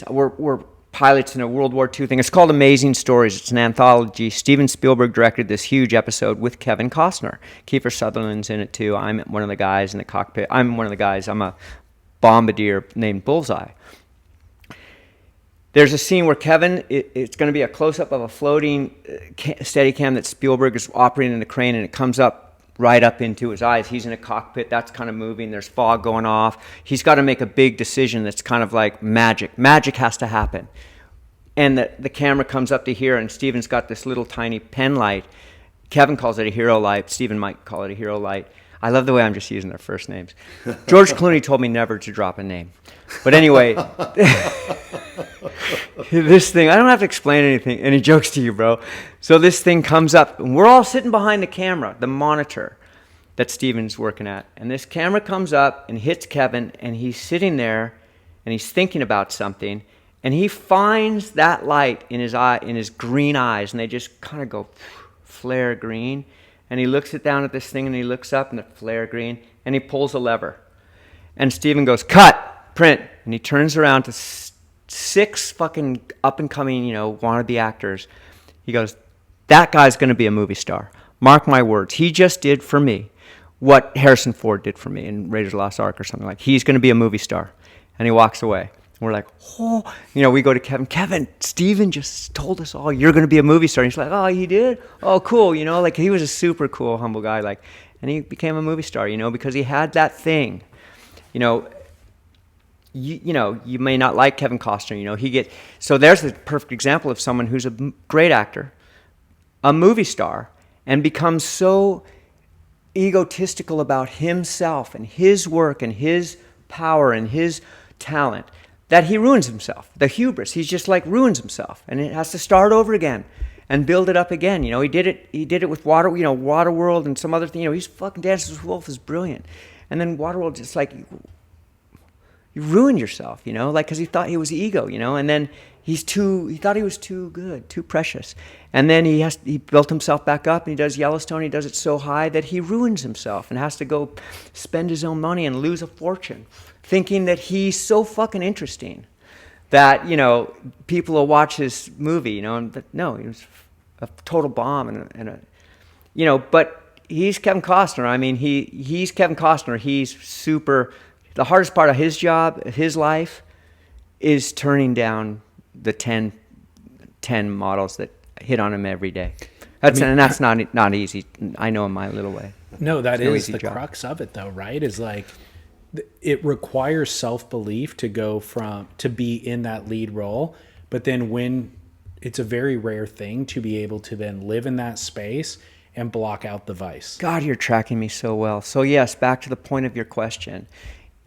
Speaker 3: we're pilots in a World War II thing. It's called Amazing Stories. It's an anthology. Steven Spielberg directed this huge episode with Kevin Costner. Kiefer Sutherland's in it too. I'm one of the guys in the cockpit. I'm a bombardier named Bullseye. There's a scene where Kevin, it's going to be a close-up of a floating Steadicam that Spielberg is operating in the crane, and it comes up right up into his eyes. He's in a cockpit, that's kind of moving, there's fog going off. He's got to make a big decision that's kind of like magic. Magic has to happen. And the camera comes up to here, and Steven's got this little tiny pen light. Kevin calls it a hero light. Steven might call it a hero light. I love the way I'm just using their first names. George Clooney told me never to drop a name. But anyway, this thing, I don't have to explain any jokes to you, bro. So this thing comes up, and we're all sitting behind the camera, the monitor that Steven's working at. And this camera comes up and hits Kevin, and he's sitting there, and he's thinking about something, and he finds that light in his eye, in his green eyes, and they just kind of go flare green. And he looks down at this thing, and he looks up, and the flare green, and he pulls a lever. And Steven goes, cut, print. And he turns around to six fucking up-and-coming, wannabe actors. He goes, that guy's going to be a movie star. Mark my words. He just did for me what Harrison Ford did for me in Raiders of the Lost Ark or something like. He's going to be a movie star. And he walks away. We're like, oh, we go to Kevin, Steven just told us all, you're going to be a movie star. And he's like, oh, he did? Oh, cool. Like he was a super cool, humble guy. Like, and he became a movie star, because he had that thing. You may not like Kevin Costner, so there's the perfect example of someone who's a great actor, a movie star, and becomes so egotistical about himself and his work and his power and his talent that he ruins himself. The hubris, he's just like ruins himself, and it has to start over again and build it up again. You know, he did it with Waterworld and some other thing. You know, he's fucking Dances with Wolves is brilliant, and then Waterworld just like you ruin yourself, you know, like because he thought he was ego, you know, and then he thought he was too good, too precious, and then he built himself back up, and he does Yellowstone. He does it so high that he ruins himself and has to go spend his own money and lose a fortune, thinking that he's so fucking interesting that, you know, people will watch his movie, you know, and no, he was a total bomb and a, you know, but he's Kevin Costner. I mean, he's Kevin Costner. He's super. The hardest part of his job, his life, is turning down the 10 models that hit on him every day. And that's not easy. I know in my little way.
Speaker 1: No, that is the crux of it, though, right? Is like it requires self-belief to be in that lead role, but then when it's a very rare thing to be able to then live in that space and block out the vice.
Speaker 3: God, you're tracking me so well. So yes, back to the point of your question.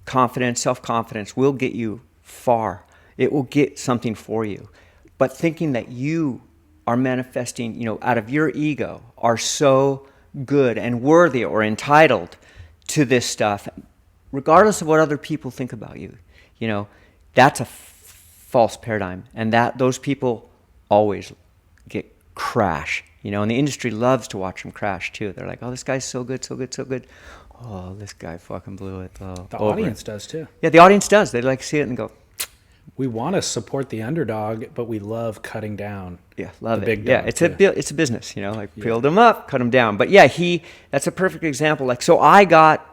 Speaker 3: Confidence, self-confidence will get you far. It will get something for you. But thinking that you are manifesting, you know, out of your ego, are so good and worthy or entitled to this stuff, regardless of what other people think about you, you know, that's a false paradigm. And that those people always get crash, you know, and the industry loves to watch them crash too. They're like, oh, this guy's so good, so good, so good. Oh, this guy fucking blew it. Oh,
Speaker 1: the audience does too.
Speaker 3: Yeah, the audience does. They like see it and go,
Speaker 1: we want to support the underdog, but we love cutting down.
Speaker 3: Yeah, love
Speaker 1: the
Speaker 3: it.
Speaker 1: Big
Speaker 3: Yeah,
Speaker 1: dog
Speaker 3: it's a business, you know, like build them up, cut them down. But yeah, that's a perfect example. Like, so I got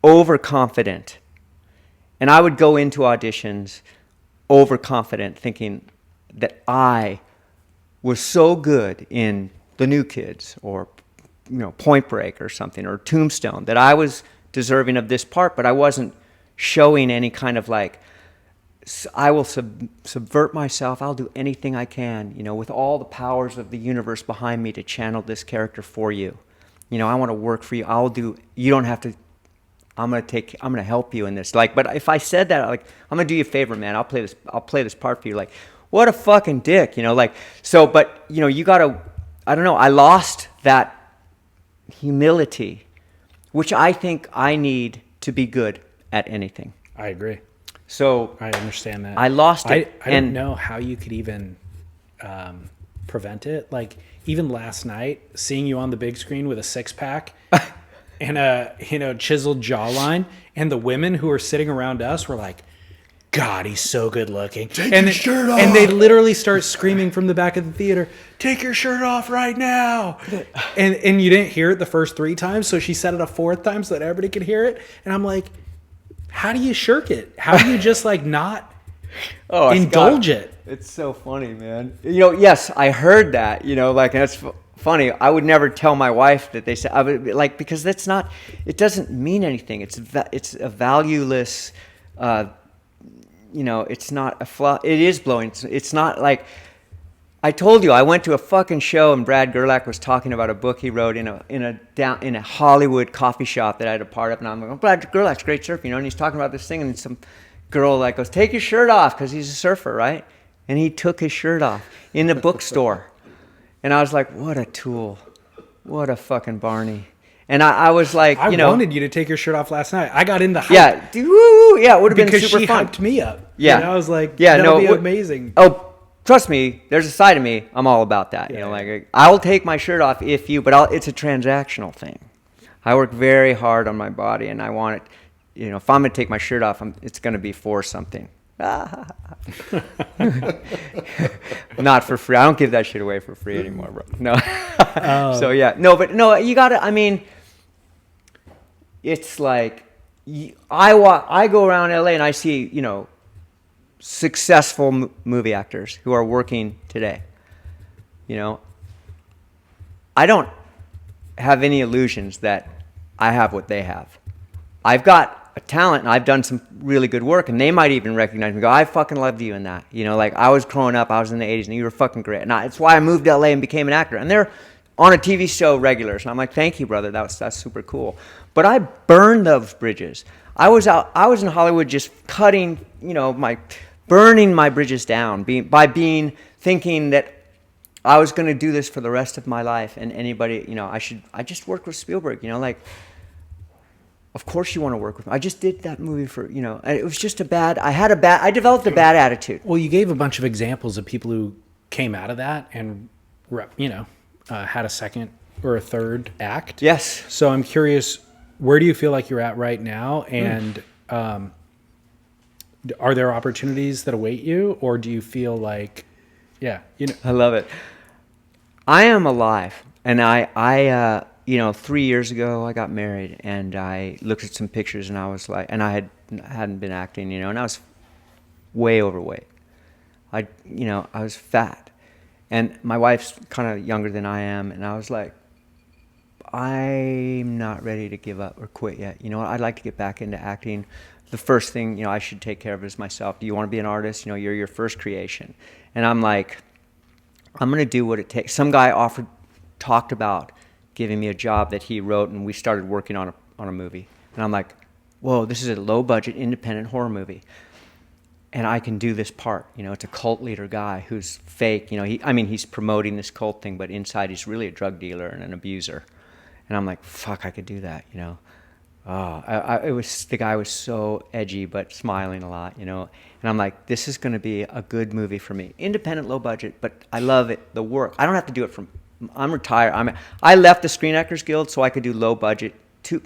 Speaker 3: overconfident, and I would go into auditions overconfident, thinking that I was so good in The New Kids or, you know, Point Break or something, or Tombstone, that I was deserving of this part, but I wasn't showing any kind of like, I will subvert myself. I'll do anything I can, you know, with all the powers of the universe behind me to channel this character for you. You know, I want to work for you. You don't have to, I'm going to help you in this. Like, but if I said that, like, I'm going to do you a favor, man. I'll play this part for you. Like, what a fucking dick, you know, like, so, but, you know, you got to, I don't know, I lost that humility, which I think I need to be good at anything.
Speaker 1: I agree.
Speaker 3: So
Speaker 1: I understand that.
Speaker 3: I lost it.
Speaker 1: I don't know how you could even prevent it. Like, even last night, seeing you on the big screen with a six-pack and a, you know, chiseled jawline, and the women who were sitting around us were like, God, he's so good looking.
Speaker 2: Take your shirt off.
Speaker 1: And they literally start screaming from the back of the theater, take your shirt off right now. And you didn't hear it the first 3 times, so she said it a 4th time so that everybody could hear it. And I'm like, how do you shirk it? How do you just like not indulge it?
Speaker 3: It's so funny, man. You know, yes, I heard that, you know, like, and it's funny. I would never tell my wife that they said, I would, like, because that's not, it doesn't mean anything. It's a valueless, you know, it's not it is blowing. It's not like, I told you, I went to a fucking show and Brad Gerlach was talking about a book he wrote in a Hollywood coffee shop that I had a part of, and I'm like, oh, Brad Gerlach's great surfer, you know, and he's talking about this thing, and some girl like goes, take your shirt off, because he's a surfer, right? And he took his shirt off in the bookstore, and I was like, what a tool, what a fucking Barney. And I was like, you know,
Speaker 1: I wanted you to take your shirt off last night. I got in the hype.
Speaker 3: Yeah, it would have been super
Speaker 1: because she
Speaker 3: fun.
Speaker 1: Hyped me up.
Speaker 3: Yeah,
Speaker 1: you know, I was like,
Speaker 3: yeah,
Speaker 1: that'll
Speaker 3: no,
Speaker 1: be amazing.
Speaker 3: Oh, trust me, there's a side of me, I'm all about that. Yeah, you know, like, I'll take my shirt off but it's a transactional thing. I work very hard on my body, and I want it, you know, if I'm going to take my shirt off, it's going to be for something. Not for free. I don't give that shit away for free anymore, bro. No. So, yeah. No, but no, you got to, I mean, it's like, I go around LA and I see, you know, successful movie actors who are working today. You know, I don't have any illusions that I have what they have. I've got a talent, and I've done some really good work, and they might even recognize me and go, I fucking loved you in that. You know, like, I was growing up, I was in the 80s, and you were fucking great. And it's why I moved to LA and became an actor. And they're on a TV show regulars, and I'm like, thank you, brother, that's super cool. But I burned those bridges. I was in Hollywood just cutting, you know, my burning my bridges down, thinking that I was going to do this for the rest of my life, and anybody, I just worked with Spielberg, like, of course you want to work with me. I just did that movie for, and it was just I developed a bad attitude.
Speaker 1: Well, you gave a bunch of examples of people who came out of that and, had a second or a third act.
Speaker 3: Yes.
Speaker 1: So I'm curious, where do you feel like you're at right now? And are there opportunities that await you, or do you feel like,
Speaker 3: I love it. I am alive, and I 3 years ago I got married, and I looked at some pictures, and I was like, and I hadn't been acting, and I was way overweight. I was fat, and my wife's kind of younger than I am, and I was like, I'm not ready to give up or quit yet. I'd like to get back into acting. The first thing, I should take care of is myself. Do you want to be an artist? You're your first creation. And I'm like, I'm going to do what it takes. Some guy talked about giving me a job that he wrote, and we started working on a movie. And I'm like, whoa, this is a low-budget, independent horror movie. And I can do this part. It's a cult leader guy who's fake. He's promoting this cult thing, but inside he's really a drug dealer and an abuser. And I'm like, fuck, I could do that, the guy was so edgy, but smiling a lot, And I'm like, this is going to be a good movie for me. Independent, low budget, but I love it. The work. I don't have to do it I'm retired. I left the Screen Actors Guild so I could do low budget. It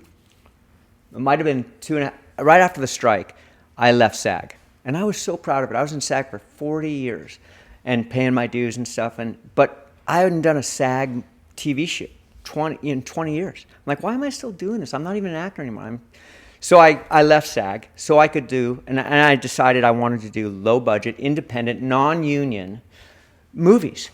Speaker 3: might have been 2.5. Right after the strike, I left SAG. And I was so proud of it. I was in SAG for 40 years and paying my dues and stuff. But I hadn't done a SAG TV show in 20 years. I'm like, why am I still doing this? I'm not even an actor anymore. So I left SAG so I could do, and I decided I wanted to do low budget, independent, non-union movies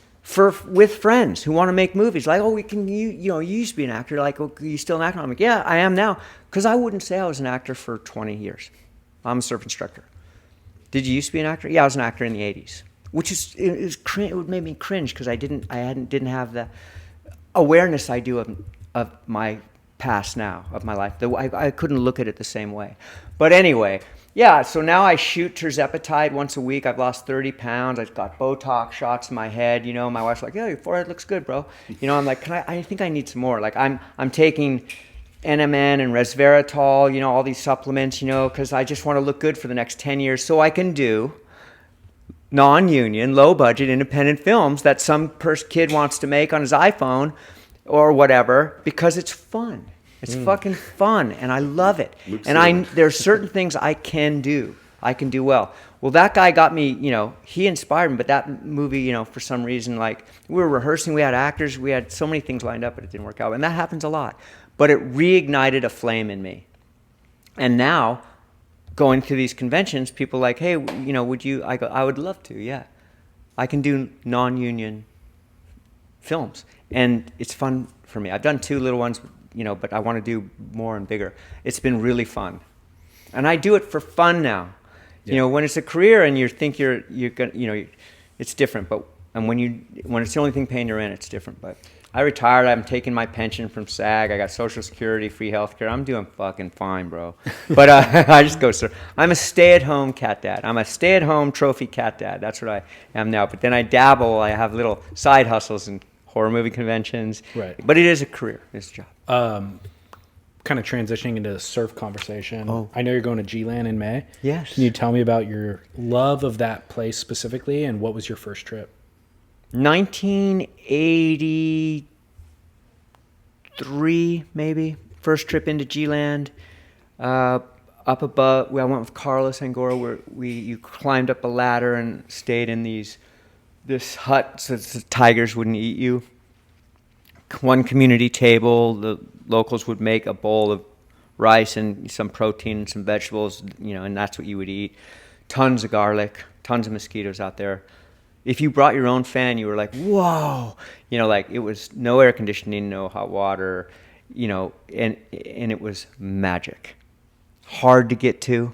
Speaker 3: with friends who want to make movies. Like, you used to be an actor. Like, are you still an actor? I'm like, yeah, I am now. Because I wouldn't say I was an actor for 20 years. I'm a surf instructor. Did you used to be an actor? Yeah, I was an actor in the 80s, which it made me cringe because I didn't have the awareness I do of my past now, of my life. I couldn't look at it the same way. But anyway, yeah, so now I shoot terzepatide once a week. I've lost 30 pounds. I've got Botox shots in my head. My wife's like, yeah, your forehead looks good, bro. I'm like, I think I need some more. Like, I'm taking NMN and resveratrol, all these supplements, because I just want to look good for the next 10 years so I can do non-union, low-budget, independent films that some kid wants to make on his iPhone or whatever because it's fun. It's fucking fun, and I love it. There's certain things I can do. I can do well. Well, that guy got me, he inspired me, but that movie, for some reason, like, we were rehearsing, we had actors, we had so many things lined up, but it didn't work out, and that happens a lot. But it reignited a flame in me. And now, going to these conventions, people are like, hey, would you? I go, I would love to, yeah. I can do non-union films, and it's fun for me. I've done 2 little ones, but I want to do more and bigger. It's been really fun, and I do it for fun now. Yeah. When it's a career and you think you're gonna, it's different. But when it's the only thing paying your rent, it's different. But I retired. I'm taking my pension from SAG. I got Social Security, free healthcare. I'm doing fucking fine, bro. But I just go, sir. I'm a stay-at-home cat dad. I'm a stay-at-home trophy cat dad. That's what I am now. But then I dabble. I have little side hustles and horror movie conventions.
Speaker 1: Right.
Speaker 3: But it is a career. It's a job.
Speaker 1: Kind of transitioning into the surf conversation.
Speaker 3: Oh.
Speaker 1: I know you're going to G-Land in May.
Speaker 3: Yes.
Speaker 1: Can you tell me about your love of that place specifically, and what was your first trip?
Speaker 3: 1983, maybe. First trip into G-Land. Up above, I went with Carlos Angora, where you climbed up a ladder and stayed in this hut so the tigers wouldn't eat you. One community table, the locals would make a bowl of rice and some protein and some vegetables, and that's what you would eat. Tons of garlic, tons of mosquitoes out there. If you brought your own fan, you were like, whoa, like it was no air conditioning, no hot water, and it was magic. Hard to get to,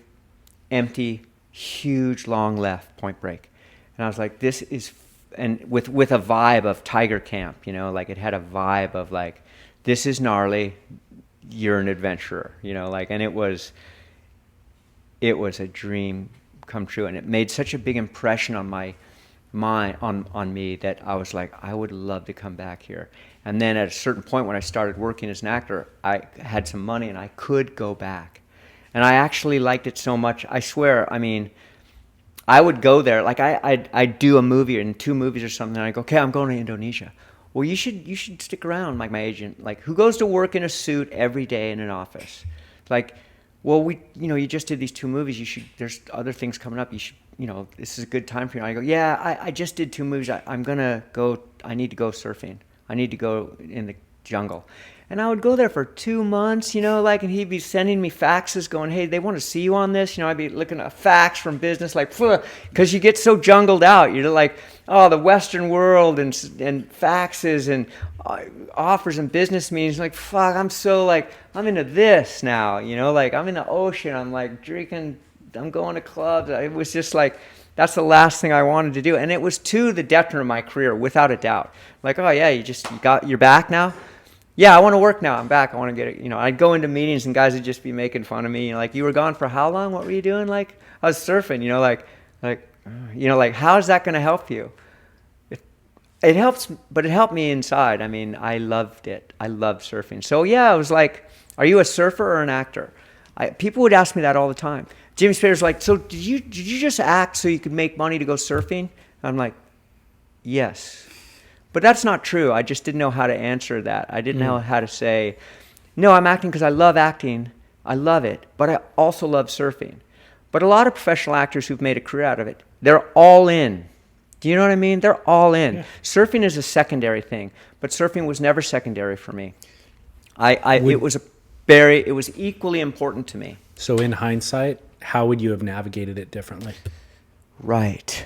Speaker 3: empty, huge, long left, Point Break. And I was like, this is, and with a vibe of Tiger Camp, like it had a vibe of like, this is gnarly, you're an adventurer, and it was a dream come true, and it made such a big impression on my mind, on me, that I was like, I would love to come back here. And then at a certain point when I started working as an actor, I had some money and I could go back. And I actually liked it so much. I swear, I mean, I would go there. Like I'd do a movie in 2 movies or something, and I go, okay, I'm going to Indonesia. Well, you should stick around, like my agent. Like, who goes to work in a suit every day in an office? Like, well, you just did these 2 movies. There's other things coming up. You should, this is a good time for you. And I go, yeah, I just did 2 movies. I'm gonna go. I need to go surfing. I need to go in the jungle. And I would go there for 2 months, and he'd be sending me faxes going, hey, they want to see you on this. I'd be looking at a fax from business, like, because you get so jungled out. You're like, oh, the Western world and faxes and offers and business meetings. Like, fuck, I'm into this now, like I'm in the ocean. I'm like drinking, I'm going to clubs. It was just like, that's the last thing I wanted to do. And it was to the detriment of my career, without a doubt. Like, oh yeah, you're back now? Yeah, I want to work now. I'm back. I want to get it. I'd go into meetings and guys would just be making fun of me. Like, you were gone for how long? What were you doing? Like, I was surfing, like, how is that going to help you? It helps, but it helped me inside. I mean, I loved it. I loved surfing. So yeah, I was like, are you a surfer or an actor? People would ask me that all the time. Jimmy Spader's like, so did you just act so you could make money to go surfing? I'm like, yes. But that's not true. I just didn't know how to answer that. I didn't know how to say, no, I'm acting because I love acting. I love it. But I also love surfing. But a lot of professional actors who've made a career out of it, they're all in. Do you know what I mean? They're all in. Yeah. Surfing is a secondary thing, but surfing was never secondary for me. It was equally important to me.
Speaker 1: So in hindsight, how would you have navigated it differently?
Speaker 3: Right.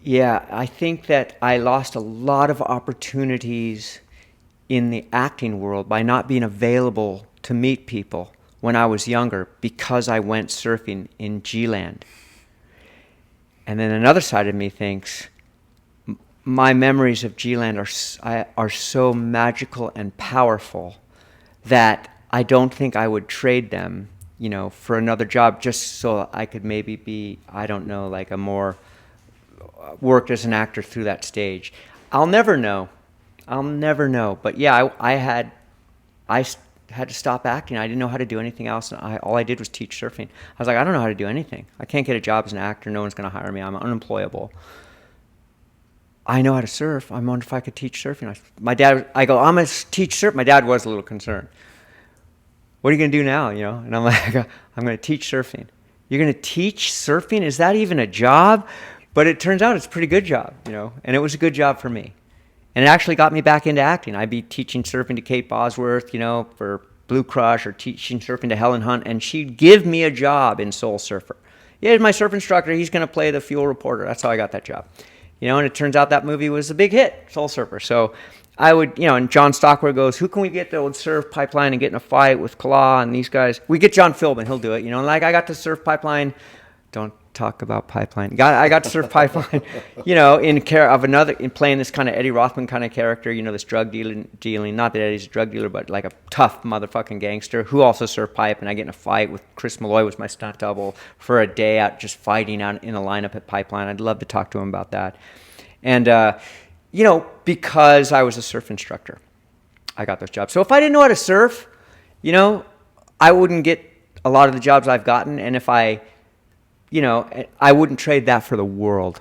Speaker 3: Yeah, I think that I lost a lot of opportunities in the acting world by not being available to meet people when I was younger because I went surfing in G-Land. And then another side of me thinks my memories of G-Land are so magical and powerful that I don't think I would trade them, for another job just so I could maybe be, I don't know, like a more worked as an actor through that stage. I'll never know. But yeah, I had to stop acting. I didn't know how to do anything else. And all I did was teach surfing. I was like, I don't know how to do anything. I can't get a job as an actor. No one's going to hire me. I'm unemployable. I know how to surf. I wonder if I could teach surfing. I go, I'm going to teach surf. My dad was a little concerned. What are you going to do now? And I'm like, I'm going to teach surfing. You're going to teach surfing? Is that even a job? But it turns out it's a pretty good job, and it was a good job for me. And it actually got me back into acting. I'd be teaching surfing to Kate Bosworth, for Blue Crush, or teaching surfing to Helen Hunt, and she'd give me a job in Soul Surfer. Yeah, my surf instructor, he's going to play the fuel reporter. That's how I got that job. And it turns out that movie was a big hit, Soul Surfer. So I would, and John Stockwell goes, who can we get that would surf Pipeline and get in a fight with Claw and these guys? We get John Philbin, he'll do it. Like I got to surf Pipeline. Don't talk about Pipeline. I got to surf Pipeline, in playing this kind of Eddie Rothman kind of character, this drug dealing, not that Eddie's a drug dealer, but like a tough motherfucking gangster who also surfed pipe. And I get in a fight with Chris Malloy, was my stunt double, for a day out just fighting out in a lineup at Pipeline. I'd love to talk to him about that. And, because I was a surf instructor, I got those jobs. So if I didn't know how to surf, I wouldn't get a lot of the jobs I've gotten. And if I wouldn't trade that for the world.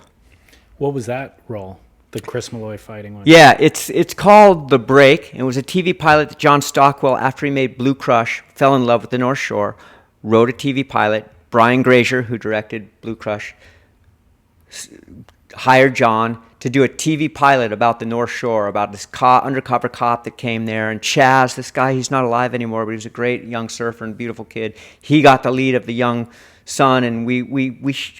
Speaker 1: What was that role? The Chris Malloy fighting one?
Speaker 3: Yeah, it's called The Break. It was a TV pilot that John Stockwell, after he made Blue Crush, fell in love with the North Shore, wrote a TV pilot. Brian Grazer, who directed Blue Crush, hired John to do a TV pilot about the North Shore, about this undercover cop that came there. And Chaz, this guy, he's not alive anymore, but he was a great young surfer and beautiful kid. He got the lead of the young son, and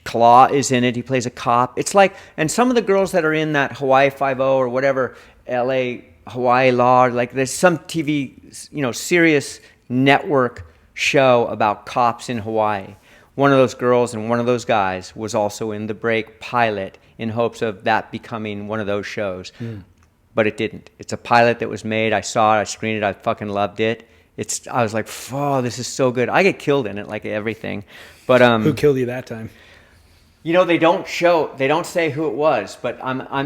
Speaker 3: Claw is in it. He plays a cop. It's like, and some of the girls that are in that Hawaii 5-0 or whatever, LA Hawaii Law, like there's some TV, serious network show about cops in Hawaii. One of those girls and one of those guys was also in The Break pilot in hopes of that becoming one of those shows. But it didn't. It's a pilot that was made. I saw it. I screened it. I fucking loved it. I was like, oh, this is so good. I get killed in it, like everything. But
Speaker 1: who killed you that time?
Speaker 3: They don't say who it was, but I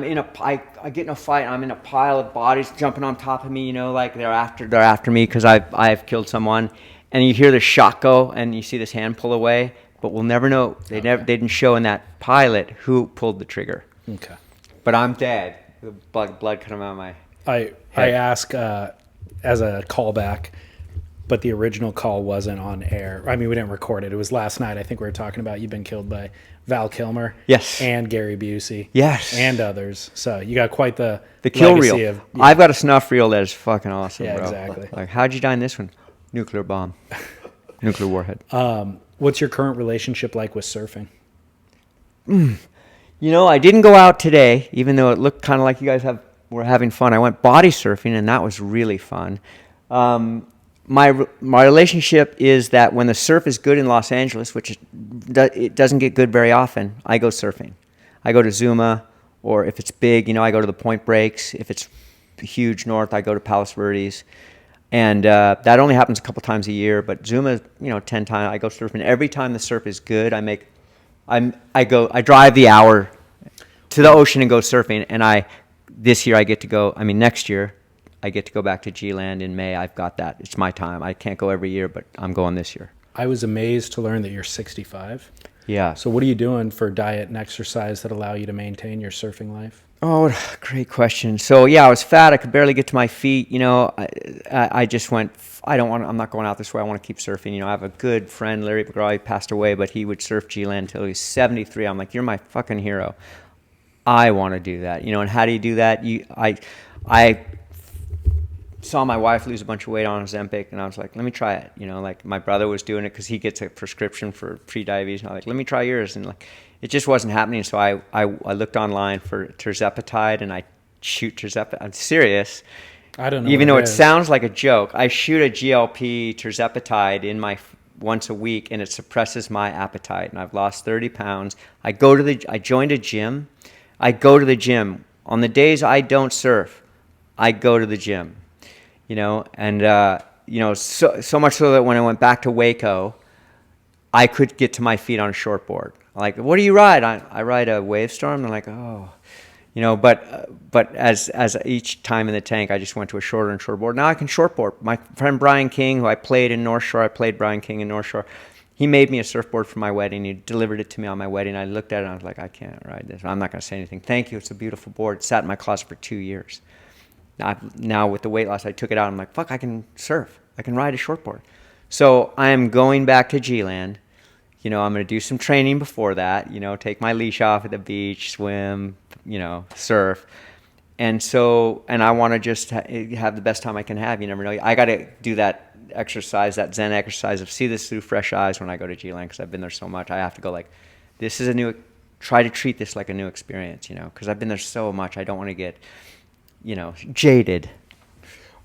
Speaker 3: get in a fight. I'm in a pile of bodies jumping on top of me. Like they're after me because I've killed someone, and you hear the shot go, and you see this hand pull away, but we'll never know. They didn't show in that pilot who pulled the trigger.
Speaker 1: Okay.
Speaker 3: But I'm dead. The blood coming out of my
Speaker 1: I ask as a callback, but the original call wasn't on air. I mean, we didn't record it. It was last night. I think we were talking about you've been killed by Val Kilmer.
Speaker 3: Yes.
Speaker 1: And Gary Busey.
Speaker 3: Yes.
Speaker 1: And others. So you got quite the
Speaker 3: kill
Speaker 1: legacy
Speaker 3: reel.
Speaker 1: Of,
Speaker 3: I've got a snuff reel that is fucking awesome,
Speaker 1: yeah,
Speaker 3: bro.
Speaker 1: exactly.
Speaker 3: Like, how'd you die in this one? Nuclear bomb. Nuclear warhead.
Speaker 1: What's your current relationship like with surfing?
Speaker 3: I didn't go out today, even though it looked kind of like you guys were having fun. I went body surfing, and that was really fun. My relationship is that when the surf is good in Los Angeles, which it doesn't get good very often, I go surfing. I go to Zuma, or if it's big, I go to the Point Breaks. If it's huge north, I go to Palos Verdes. And that only happens a couple times a year, but Zuma, 10 times. I go surfing. Every time the surf is good, I drive the hour to the ocean and go surfing, and next year, I get to go back to G-Land in May. I've got that. It's my time. I can't go every year, but I'm going this year.
Speaker 1: I was amazed to learn that you're 65.
Speaker 3: Yeah.
Speaker 1: So what are you doing for diet and exercise that allow you to maintain your surfing life?
Speaker 3: Oh, great question. So yeah, I was fat. I could barely get to my feet. I just went, I'm not going out this way. I want to keep surfing. I have a good friend, Larry McGraw. He passed away, but he would surf G-Land until he was 73. I'm like, you're my fucking hero. I want to do that. And how do you do that? I saw my wife lose a bunch of weight on Ozempic, and I was like, let me try it. Like my brother was doing it because he gets a prescription for pre-diabetes. And I was like, let me try yours. And like, it just wasn't happening. So I looked online for tirzepatide, and I shoot tirzepatide. I'm serious.
Speaker 1: I don't know.
Speaker 3: Even though it sounds like a joke, I shoot a GLP tirzepatide in my once a week, and it suppresses my appetite. And I've lost 30 pounds. I joined a gym. I go to the gym on the days I don't surf. I go to the gym. So much so that when I went back to Waco, I could get to my feet on a shortboard. Like, what do you ride? I ride a Wavestorm. I'm like, oh, but as each time in the tank, I just went to a shorter and shorter board. Now I can shortboard. My friend Brian King, who I played in North Shore, I played Brian King in North Shore. He made me a surfboard for my wedding. He delivered it to me on my wedding. I looked at it and I was like, I can't ride this. I'm not going to say anything. Thank you. It's a beautiful board. It sat in my closet for 2 years. Now with the weight loss, I took it out. I'm like, fuck, I can surf. I can ride a shortboard. So I am going back to G-Land. I'm going to do some training before that, take my leash off at the beach, swim, surf. And I want to just have the best time I can have. You never know. I got to do that exercise, that Zen exercise of see this through fresh eyes when I go to G-Land, because I've been there so much. I have to go like, this is try to treat this like a new experience, because I've been there so much. I don't want to get, jaded.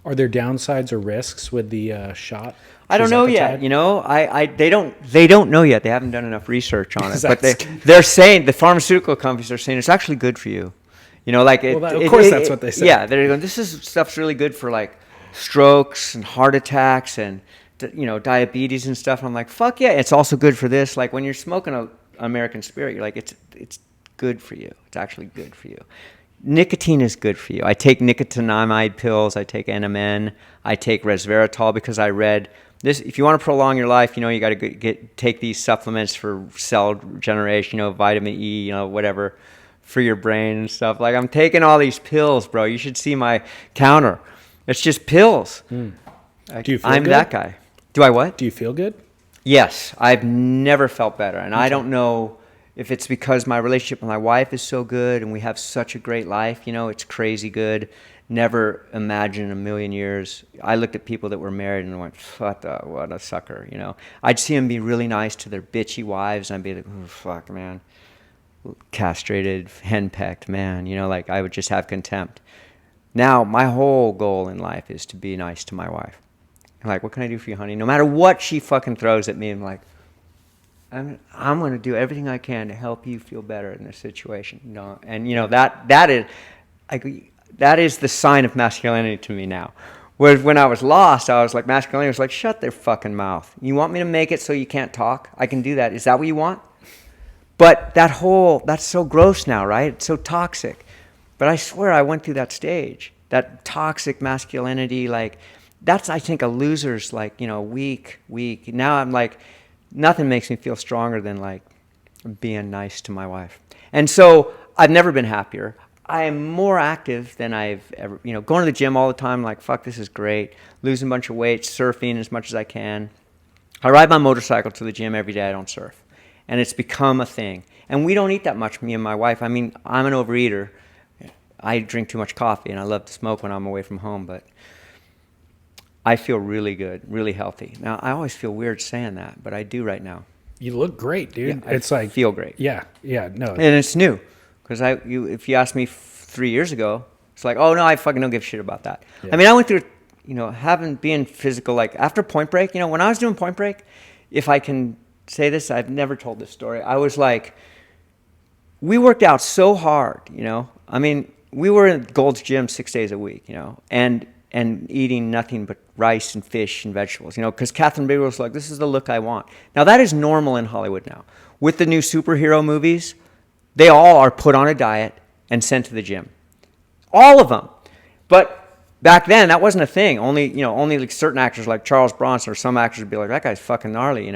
Speaker 1: Are there downsides or risks with the shot?
Speaker 3: I don't know yet. They don't know yet. They haven't done enough research on it. But they're saying, the pharmaceutical companies are saying it's actually good for you.
Speaker 1: Of course that's what they say.
Speaker 3: Yeah, they're going, stuff's really good for like strokes and heart attacks and diabetes and stuff. And I'm like, fuck yeah, it's also good for this. Like when you're smoking an American Spirit, you're like, it's good for you. It's actually good for you. Nicotine is good for you. I take nicotinamide pills. I take NMN. I take resveratrol because I read this. If you want to prolong your life, you got to take these supplements for cell regeneration, vitamin E, whatever, for your brain and stuff. Like I'm taking all these pills, bro. You should see my counter. It's just pills.
Speaker 1: Do you feel
Speaker 3: I'm
Speaker 1: good?
Speaker 3: that guy. Do I what?
Speaker 1: Do you feel good?
Speaker 3: Yes. I've never felt better. And I don't know if it's because my relationship with my wife is so good and we have such a great life. It's crazy good. Never imagined in a million years. I looked at people that were married and went, what a sucker, I'd see them be really nice to their bitchy wives, and I'd be like, oh, fuck, man. Castrated, henpecked, man. Like I would just have contempt. Now, my whole goal in life is to be nice to my wife. I'm like, what can I do for you, honey? No matter what she fucking throws at me, I'm like, I'm going to do everything I can to help you feel better in this situation. And that is the sign of masculinity to me now. Whereas when I was lost, I was like, masculinity was like, shut their fucking mouth. You want me to make it so you can't talk? I can do that. Is that what you want? But that's so gross now, right? It's so toxic. But I swear I went through that stage, that toxic masculinity, like, that's, I think, a loser's, like, weak. Now I'm like, nothing makes me feel stronger than, like, being nice to my wife. And so I've never been happier. I am more active than I've ever, going to the gym all the time, like, fuck, this is great. Losing a bunch of weight, surfing as much as I can. I ride my motorcycle to the gym every day. I don't surf. And it's become a thing. And we don't eat that much, me and my wife. I mean, I'm an overeater. I drink too much coffee, and I love to smoke when I'm away from home, but I feel really good, really healthy. Now, I always feel weird saying that, but I do right now.
Speaker 1: You look great, dude.
Speaker 3: Yeah,
Speaker 1: it's like
Speaker 3: feel great.
Speaker 1: Yeah, no.
Speaker 3: And it's new, because if you asked me 3 years ago, it's like, oh no, I fucking don't give a shit about that.
Speaker 1: Yeah.
Speaker 3: I mean, I went through, being physical, like after Point Break. When I was doing Point Break, if I can say this, I've never told this story. I was like, we worked out so hard, I mean, we were in Gold's Gym 6 days a week, and eating nothing but rice and fish and vegetables, because Catherine Bigelow's like, this is the look I want. Now, that is normal in Hollywood now. With the new superhero movies, they all are put on a diet and sent to the gym. All of them. But back then, that wasn't a thing. Only like certain actors like Charles Bronson or some actors would be like, that guy's fucking gnarly,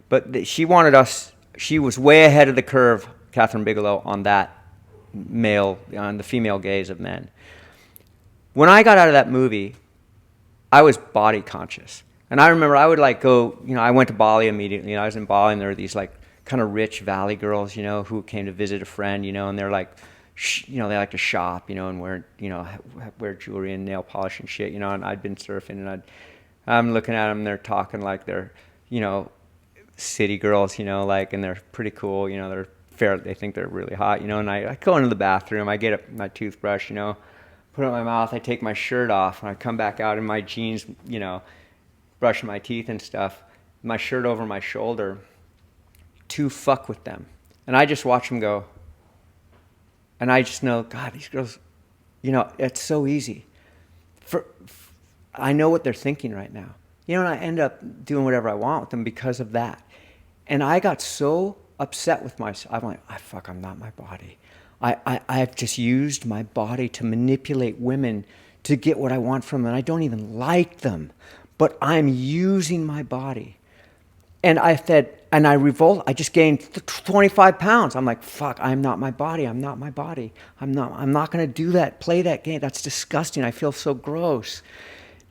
Speaker 3: But she wanted us, she was way ahead of the curve, Catherine Bigelow, on that on the female gaze of men. When I got out of that movie, I was body conscious. And I remember I would like go, I went to Bali immediately. I was in Bali, and there were these like kind of rich valley girls, who came to visit a friend, and they're like, they like to shop, and wear jewelry and nail polish and shit, and I'd been surfing, and I'm looking at them, they're talking like they're, city girls, and they're pretty cool, they're fair, they think they're really hot, and I go into the bathroom, I get up my toothbrush, put it in my mouth, I take my shirt off, and I come back out in my jeans, brushing my teeth and stuff, my shirt over my shoulder, to fuck with them. And I just watch them go. And I just know, God, these girls, it's so easy. I know what they're thinking right now. And I end up doing whatever I want with them because of that. And I got so upset with myself. I'm like, I'm not my body. I've just used my body to manipulate women to get what I want from them. I don't even like them, but I'm using my body. And I revolt. I just gained 25 pounds. I'm like, fuck, I'm not my body. I'm not my body. I'm not going to do that, play that game. That's disgusting. I feel so gross.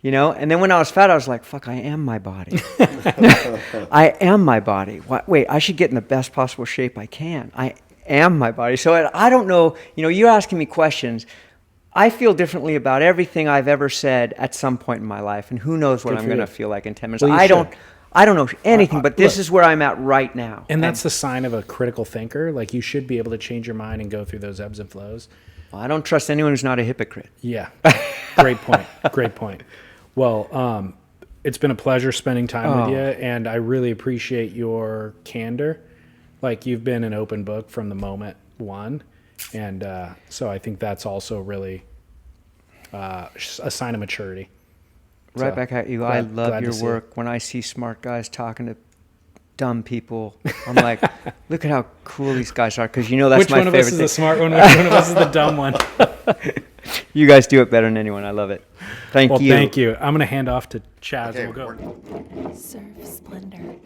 Speaker 3: And then when I was fat, I was like, fuck, I am my body. I am my body. Wait, I should get in the best possible shape I can. I am my body. So I don't know, you're asking me questions. I feel differently about everything I've ever said at some point in my life. And who knows what I'm going to feel like in 10 minutes.
Speaker 1: Well,
Speaker 3: I don't know anything, but this is where I'm at right now.
Speaker 1: And that's the sign of a critical thinker. Like, you should be able to change your mind and go through those ebbs and flows.
Speaker 3: Well, I don't trust anyone who's not a hypocrite.
Speaker 1: Yeah. Great point. Great point. Well, it's been a pleasure spending time with you, and I really appreciate your candor. Like, you've been an open book from the moment one, and so I think that's also really a sign of maturity.
Speaker 3: Right
Speaker 1: So,
Speaker 3: back at you. I love your work. When I see smart guys talking to dumb people, I'm like, look at how cool these guys are, because that's my favorite thing. Which one of us is the smart one? Which one of us is the dumb one? You guys do it better than anyone. I love it. Thank you.
Speaker 1: Well, thank you. I'm going to hand off to Chaz.
Speaker 2: Okay,
Speaker 1: we'll go.
Speaker 4: Surf Splendor.